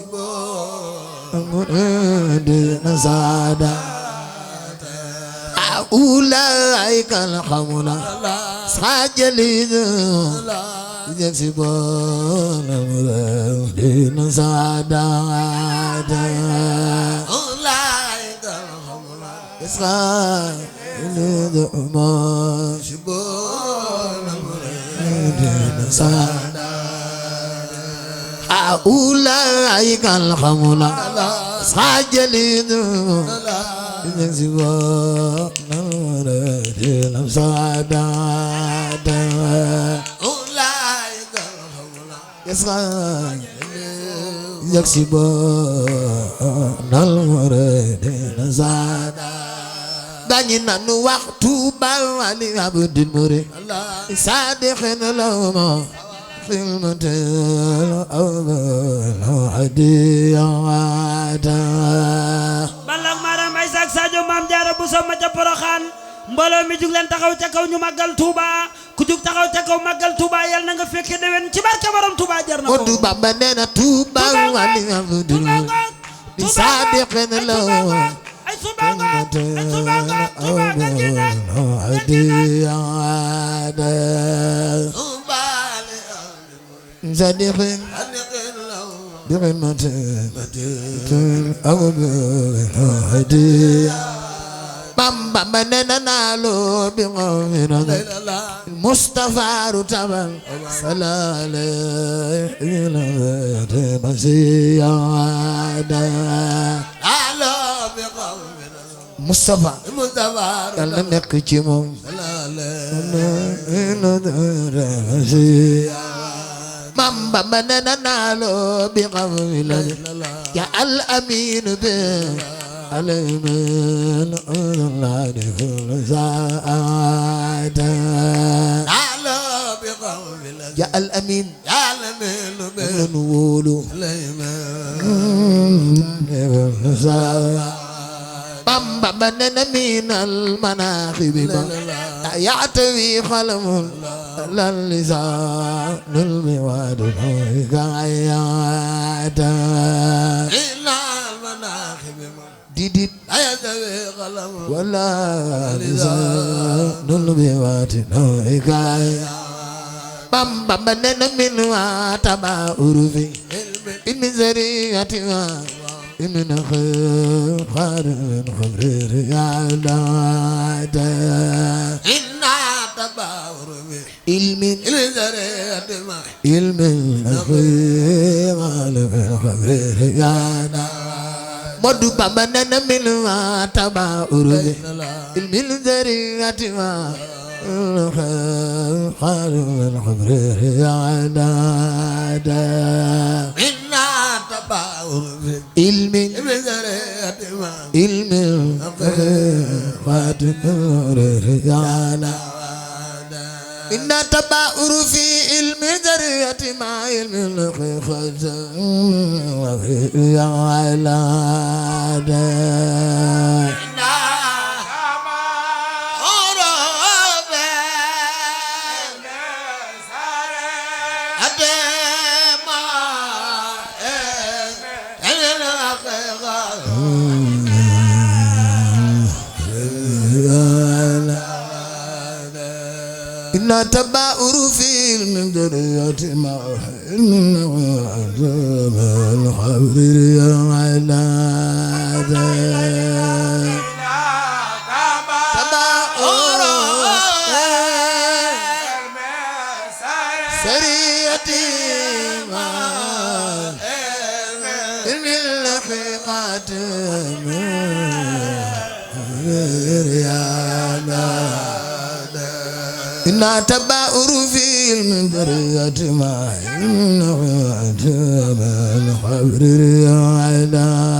S1: مراد سعادة أولئك القوم يكسبون يكسبون مراد سعادة أولئك القوم يكسبون مراد سعادة أولئك القوم يكسبون يكسبون مراد سعادة أولئك القوم يكسبون مراد سعادة dañu naan waxtu bal wali abdul muri sadiqin lawma xilmatel awal hadiyata
S3: balak maram ay sak Sadio Mame Diarra Bousso ma ca Porokhane mbooloo mi jug leen taxaw ca kaw ñu màggal Touba ku jug taxaw ca kaw màggal Touba yal na nga fekke déwén ci barke borom Touba jar na ko
S1: Modou Bamba nee na Touba wali abdul muri sadiqin lawma
S3: ay subaga
S1: صديقين بقمة أو بهدية بامبا مننا نالو بغفرة المصطفى رتبا سلالة إلى مسيا نالو بغفرة مصطفى يلا نكتي موم مامبا مننا نالو بغفرة يا الأمين به الأمين الله كل ساعة نالو بغفرة يا الأمين يا الأمين به نقولوا الأمين كل ساعة بامبا مننا
S4: من المناخب ما يعتوي قلم للسان المواد كعيات
S1: إلا المناخب
S4: ديديت
S1: أيدوي قلم
S4: ولا لسان المواد كعيات بام بام نن من واتبا أروفي المزرية من خير خبر يا داد
S1: إنا تباور
S4: علم
S1: الزريات ما
S4: علم خير خبر يا داد مدو بابا نن من واتبا أروفي المزرية خير خبر يا داد
S1: إنا تباور
S4: علم
S1: الزريات ما
S4: علم خاتم رجالا إن تباؤر في علم ذرية مع علم الخيخة رجالا إن تباؤر في علم ذرية مع علم الخبر رجالا إن تباؤر في المدرية ما الخبر على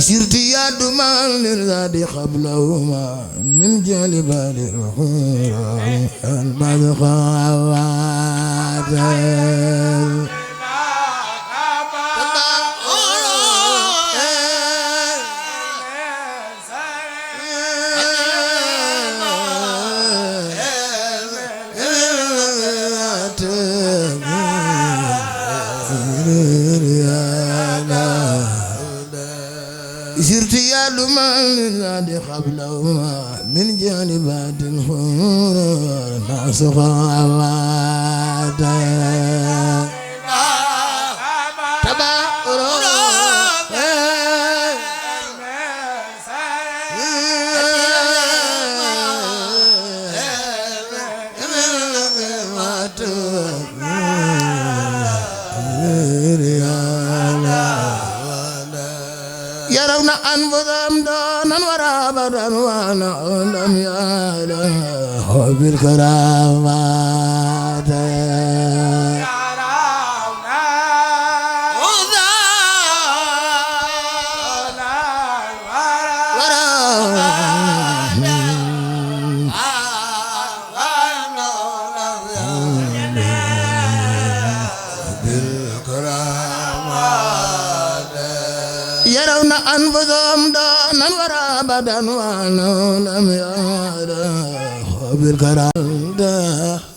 S4: سرت يا دمان للغد قبلهما من جلبال الخير المذخوات سرت يا لمن للذي قبلهما من جانبات الخمور ناسخوات يرون أنفسهم دونا ورابا وانا لم يعلم بالكرامات يرون أنفسهم دونا ورابا وانا لم يعلم بالكرامات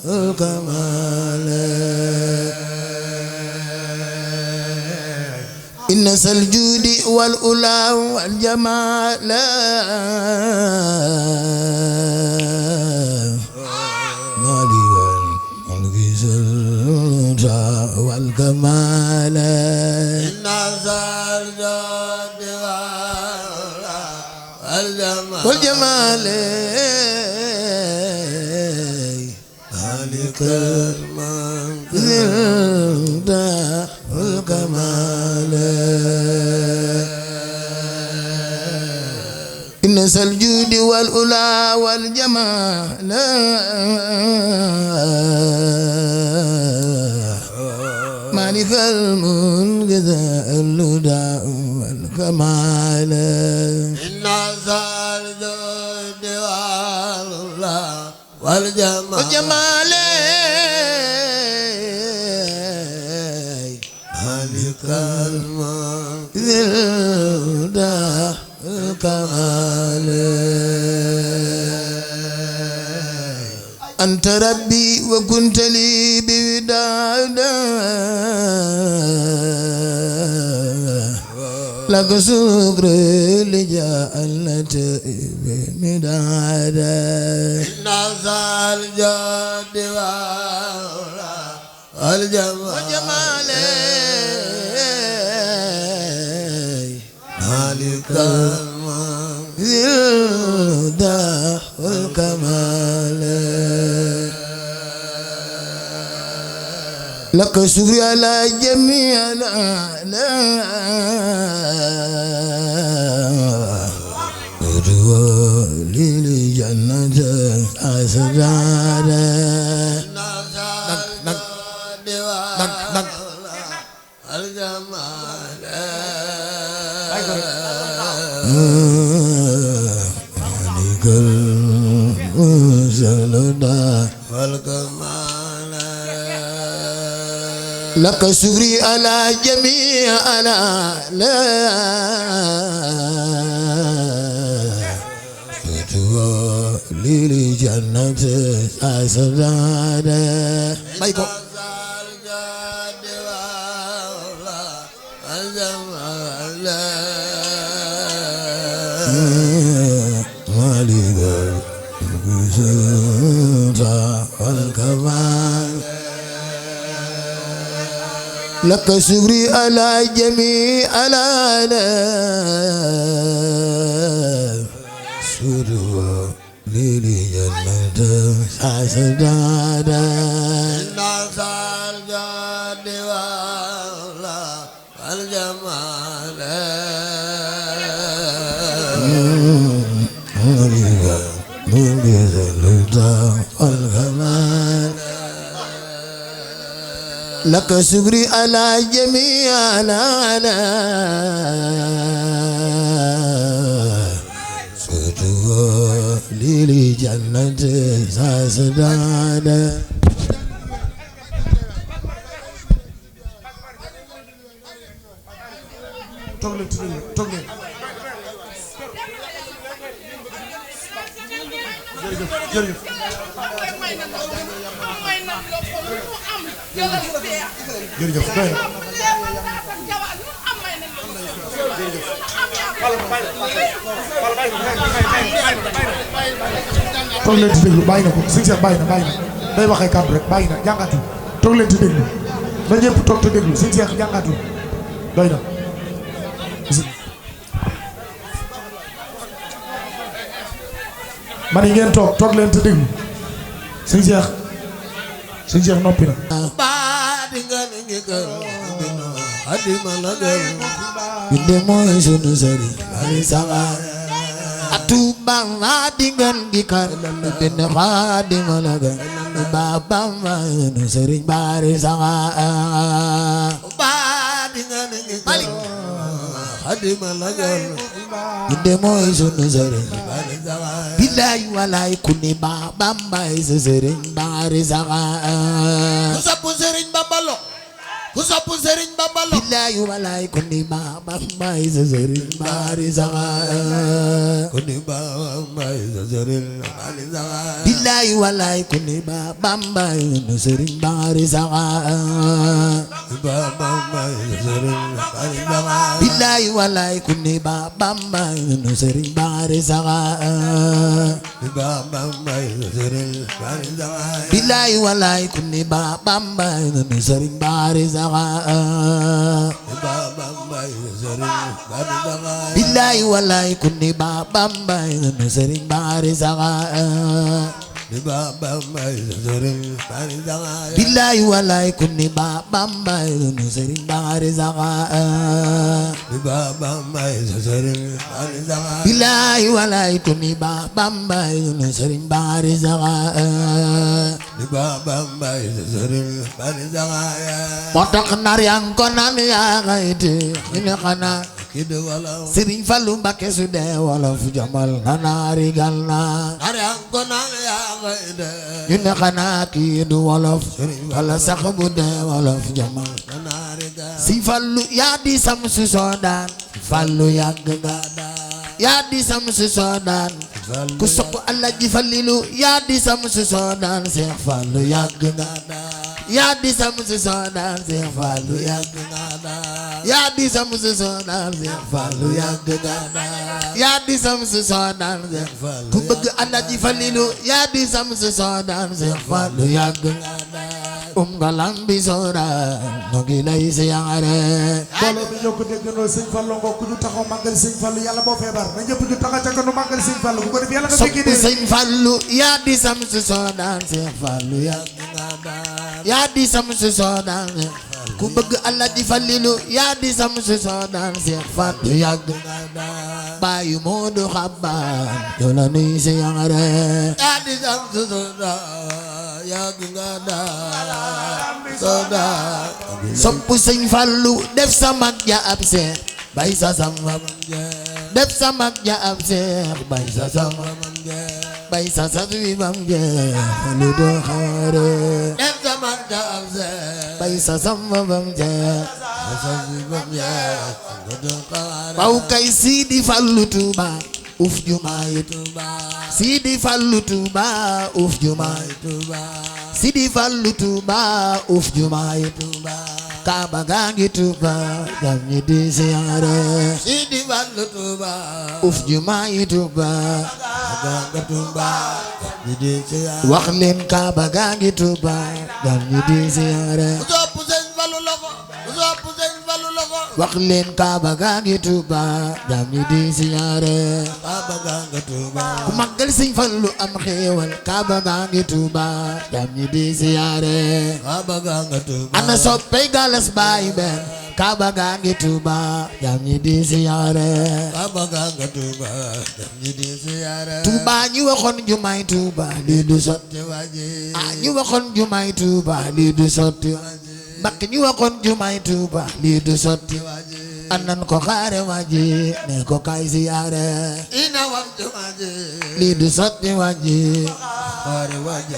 S4: الكمال إن الجود والأولى والجمال مالي والملك والكمال
S1: إن الجود
S4: والجمال
S1: مالك الملك
S4: والكمال إن الجود والأولى والجمال مالك الملك غذاء الهدى والكمال
S1: إن زال جود والله والجمال مالك الملك ذي الهدى والكمال أنت ربي وكنت لي بوداد لك شكر لجعلت بمداد إن زال جود والجمال مالك الملك ذي الهدى والكمال لك شكري على جميع الآلاء ودوالي لجنة أسرار الجمال مالك المسلطة والكمال لك شكري على جميع الآلاء فتوالي لجنة أسرار مايكو مالك المسلطة والكمال لك شكري على جميع الآلاء سروا لي جنة أسداد نصر جد والله والجمال مالك المسلطة والكمال لك شكري على جميع الآلاء فتوى لي جنة ساسدان
S2: toog leen toog leen jërëjëf jërëjëf doy na toog leen ci déglu bàyyi na ko sëñ Cheikh bàyyi na day waxee kàddu rek bàyyi na jàngatu toog leen ci déglu na ñëpp toog te déglu sëñ Cheikh jàngatu doy na man yi ngeen toog leen te déglu sëñ Cheikh noppi na
S4: binde mooy sunu sëriñ bari saga atuba ma dingan dikar binde xaadima laga baba ma sunu sëriñ bari saga ba dingan malik xaadima laga binde mooy sunu sëriñ bari saga billahi walay kuni baba ma sëriñ bari saga ku sopp sëriñ Bamba lo ku sopp Serigne Bamba lo billahi walay kuni baba may Serigne bari saga kuni baba may Serigne bari saga billahi walay kuni baba may Serigne bari saga baba may Serigne bari saga billahi walay kuni baba may Serigne bari saga baba may Serigne bari saga billahi walay kuni baba may Serigne bari saga billahi walay kuni baba mbay nu Serigne bari saga billahi walay kunni bamba nu Serigne Bakary Sakha billahi walay kunni bamba nu Serigne Bakary Sakha moo tax nar yang ko naan yaa ngayti ñu ne xanaa Serigne Fallou Mbacké su dee wolof jamal na naari gànnaar ñu ne xanaa kii du wolof wala sax bu dee wolof jamal si Fallou yaa di sam su soodaan Fallou yàgg nga yaa di sam su soodaan ku sopp Alaaji Fallilu yaa di sam su soodaan Seex Fallou yàgg nga yaa di sam su soodaan Seex Fallou yàgg nga yaa di sam su soodaan Seex Fallou yàgg nga yaa di sam su soodaan Seex Fallou ku bëgg Alaaji Fallilu yaa di sam su soodaan Seex Fallou yàgg nga nga lambi soodaan no ngi lay siyaare
S2: mbooloo bi ñoo ko déggandoo sëñ Fallou ngoo ku ñu taxaw màggal sëñ Fallou yàlla boo feebar na ñëpp ñu taxaw ca kanu màggal sëñ Fallou bu ko def yàlla nga
S4: sopp
S2: fekki dee
S4: sëñ Fallou yaa di sam su soodaan Seex Fallou yaa di sam su soodaan ku bëgg Alaaji Fallilu yaa di sam su soodaan Seex Fallou yàgg baayu Moodu Xabbaan yow la nuy siyaare yaa di sam su soodaan yàgg nga soodaan sopp sëñ Fallou def sa mag ja ab seex bay sa sama def sa mag ja ab seex bay sa sama bay sa sa wi bam jeex lu doo xaare def sa mag ja ab seex bay sa sama bam jeex sa wi bam jeex lu doo xaare baw kay Sidi Fallou Touba uf jumaay Touba Sidi Fallou Touba uf jumaay Touba Sidi Fallou Touba uf jumaay Touba Kaaba gangi Touba dam ñi di siyaare Sidi Fallou Touba uf jumaay Touba Kaaba Touba ñi di siyaare wax leen Kaaba gangi Touba dam ñi di siyaare sopp Sëñ Fallou loxo sopp Sëñ Fallou loxo wax leen Kaaba gangi Touba dam ñi di siyaare Kaaba gangi Touba ku màggal Sëñ Fallou am xéewal Kaaba gangi Touba dam ñi di siyaare Kaaba gangi Touba ana soppey galas baay ben Kaaba gangi Touba dam ñi di siyaare Kaaba gangi Touba dam ñi di siyaare Touba ñi waxoon jumaay Touba lii du sotti waji ñi waxoon jumaay Touba lii du sotti Mbakke ñi waxoon jumaay Touba lii du sotti anan ko xaare waji ne ko kay siyaare ina wax jumaji lii du sotti waji xaare waji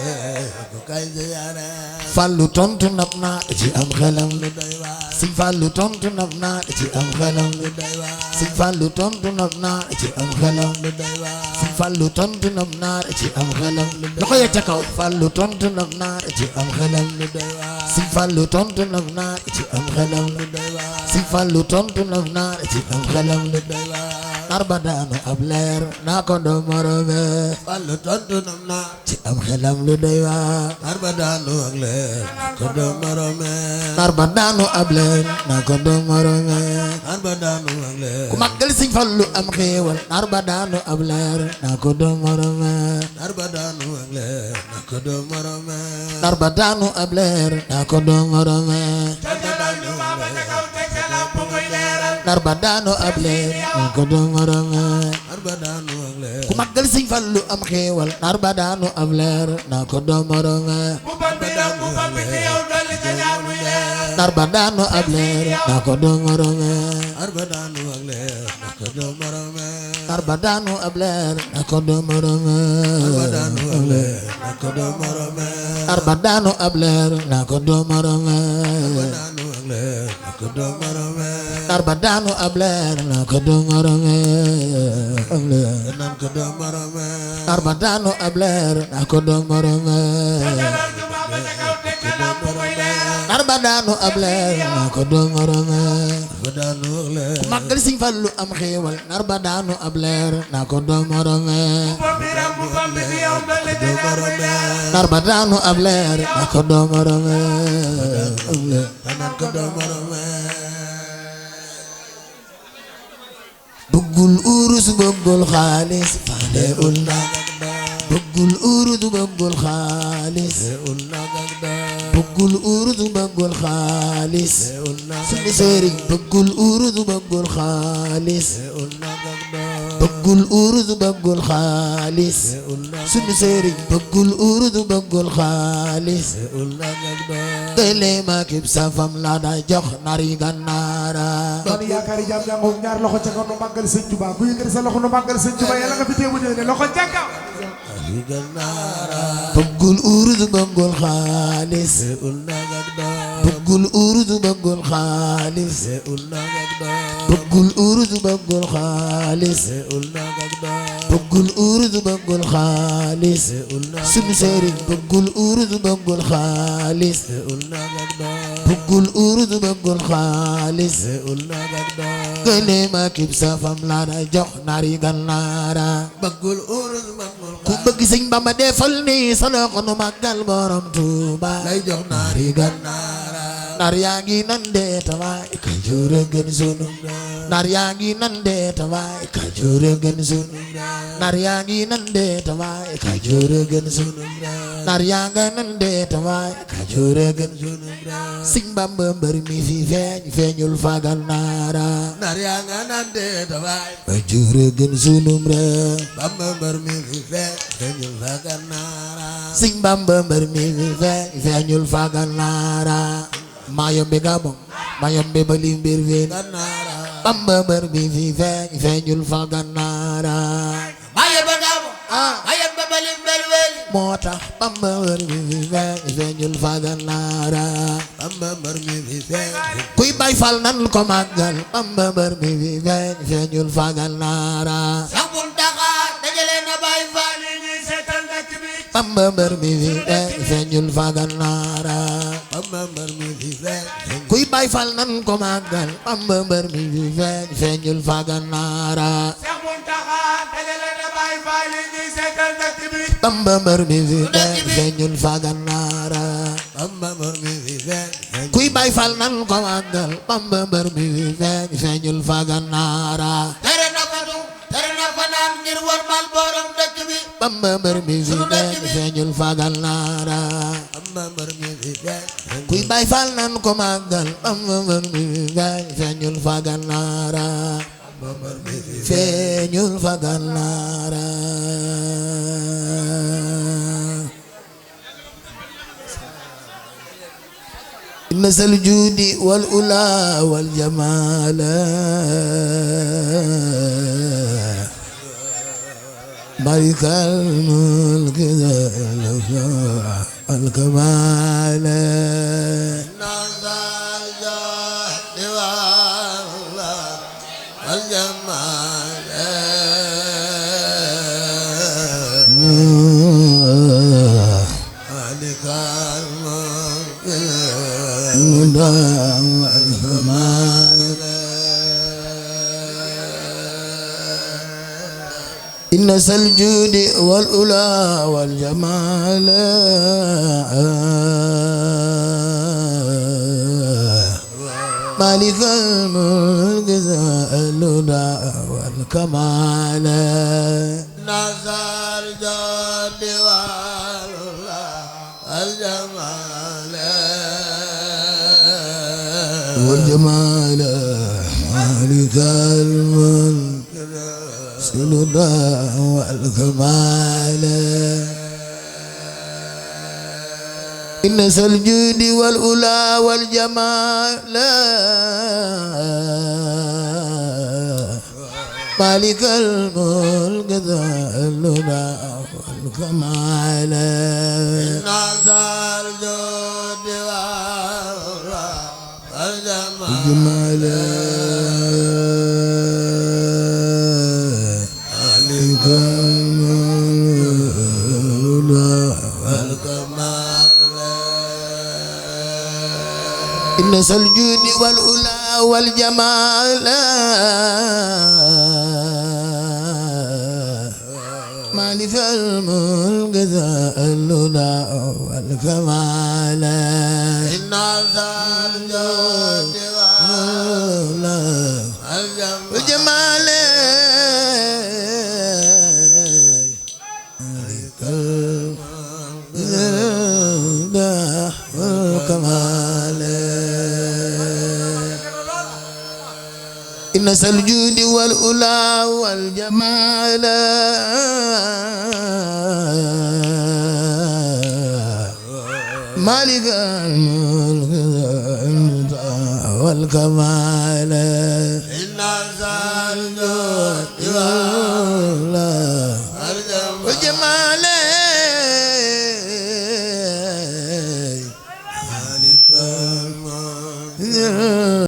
S4: ko kay siyaare Fallou tontu nab na ci am xelam lu doy waar Sëñ Fallou tontu nab na ci am xelam lu doy waar Sëñ Fallou tontu nab na ci am xelam lu doy waar Sëñ Fallou tontu nab na ci am xelam lu doy waar loxo ya ca kaw Fallou tontu nab na ci am xelam lu doy waar Sëñ Fallou tontu nab na ci am xelam lu doy waar Sëñ Fallou tontu nab na ci am xelam lu doy waar nar ba daanu ab leer naa ko doo morome Fallou tontu nab na ci am xelam lu doy waar nar ba daanu ak leer ko doo morome nar ba daanu ab leer naa ko doo morome nar ba daanu ak leer ku màggal Sëñ Fallou am xéewal nar ba daanu ab leer naa ko doo morome nar ba daanu ak leer naa ko doo morome nar ba daanu ab leer naa ko doo morome nar ba daanu ab leer naa ko doo morome nar ba daanu ab leer ku màggal Sëñ Fallou am xéewal nar ba daanu ab leer naa ko doo morome nar ba daanu ab leer naa ko doo morome nar ba daanu ab leer naa ko doo morome nar ba daanu ab leer naa ko doo morome nar ba daanu ab leer naa ko doo morome nar ba daanu ab leer naa ko doo morome nar ba daanu ab leer naa ko doo morome nar ba daanu ab leer naa ko doo morome ku màggal Sëñ Fallou am xéewal nar ba daanu ab leer naa ko doo morome nar ba daanu ab leer naa ko doo morome bëggul urus bëggul xaalis faale ul na bëggul urus bëggul xaalis bëggul urus bëggul xaalis sunu sëriñ bëggul urus bëggul xaalis bëggul urus bëggul xaalis sunu sëriñ bëggul urus bëggul xaalis gëléem ak safam la da jox nari Gànnaara
S2: man yaakaari jaam jàngoog ñaar loxo ca kaw nu màggal sëñ Tuubaa ku yëkkati sa loxo nu màggal sëñ Tuubaa yàlla nga fi teewu ne loxo ca kaw
S4: bëggul urus bëggul xaalis bëggul urus bëggul xaalis bëggul urus bëggul xaalis bëggul urus bëggul xaalis sunu sëriñ bëggul urus bëggul xaalis bëggul urus bëggul xaalis gëléem ak safam la da jox nari Gànnaara
S1: bëggul urus bëggul
S4: ku bëgg sëñ Bamba defal ni sa loxo nu màggal borom Tuuba
S1: lay jox naari Gànnaara
S4: nar yaa ngi nan de tawaay Kajoor a gën sunu nar yaa ngi nan de tawaay Kajoor a gën sunu nar yaa ngi nan de tawaay Kajoor a gën sunu nar yaa nga nan de tawaay Kajoor a gën sunu sëñ Bamba mbër mi fi feeñul fa Gànnaara
S1: nar yaa nga nan de tawaay
S4: Kajoor a gën sunu
S1: Bamba mbër mi fi feeñul fa Gànnaara
S4: sëñ Bamba mbër mi fi feeñul fa Gànnaara Mayombe Gabon Mayombe bali mbir fen
S1: Gànnaara
S4: Bamba mbër mi fi feeñul fa Gànnaara
S1: Mayombe Gabon Mayombe bali mbir fen
S4: moo tax Bamba mbër mi fi feeñul fa Gànnaara
S1: Bamba mbër mi fi feeñul
S4: kuy bay fal nan ko màggal Bamba mbër mi fi feeñul fa Gànnaara
S1: Sambul Daxa dajale na bay fal yi ñuy seetal dëkk bi
S4: Bamba mbër mi fi feeñul fa Gànnaara
S1: Bamba mbër mi fi feeñul
S4: kuy bay fal nan ko màggal Bamba mbër mi fi feeñul fa Gànnaara
S2: Sambul Daxa dajale na bay fal yi ñuy seetal dëkk bi
S4: Bamba mbër mi fi feeñul fa Gànnaara
S1: Bamba mbër mi fi feeñul
S4: kuy bay fal nan ko màggal Bamba mbër mi fi feeñul fa Gànnaara
S1: tere na fa naan ngir warmal borom dëkk bi
S4: Bamba mbër mi fi feeñul fa Gànnaara
S1: Bamba mbër mi fi feeñul
S4: kuy bay fal nan ko màggal Bamba mbër mi fi feeñul fa Gànnaara
S1: Bamba mbër mi fi
S4: feeñul fa Gànnaara nasal juudi wal ula wal jamaala malikal mulki wal kamaala
S1: nazal jahdi wal jamaala malikal mulki
S4: wal kamaala إن الجود والأولى والجمال مالك الملك ذا الهدى والكمال
S1: nazal jahdi wal jamaala
S4: والجمال مالك الملك الهدى والكمال إن الجود والأولى والجمال مالك الملك ذا الهدى والكمال
S1: nazal jahdi wal jamaala
S4: الجمال مالك الملك إن الجود والأولى والجمال مالك الملك ذا الهدى والكمال
S1: nazal jahdi
S4: والجمال إن الجود والأولى والجمال مالك الملك والكمال إن الجود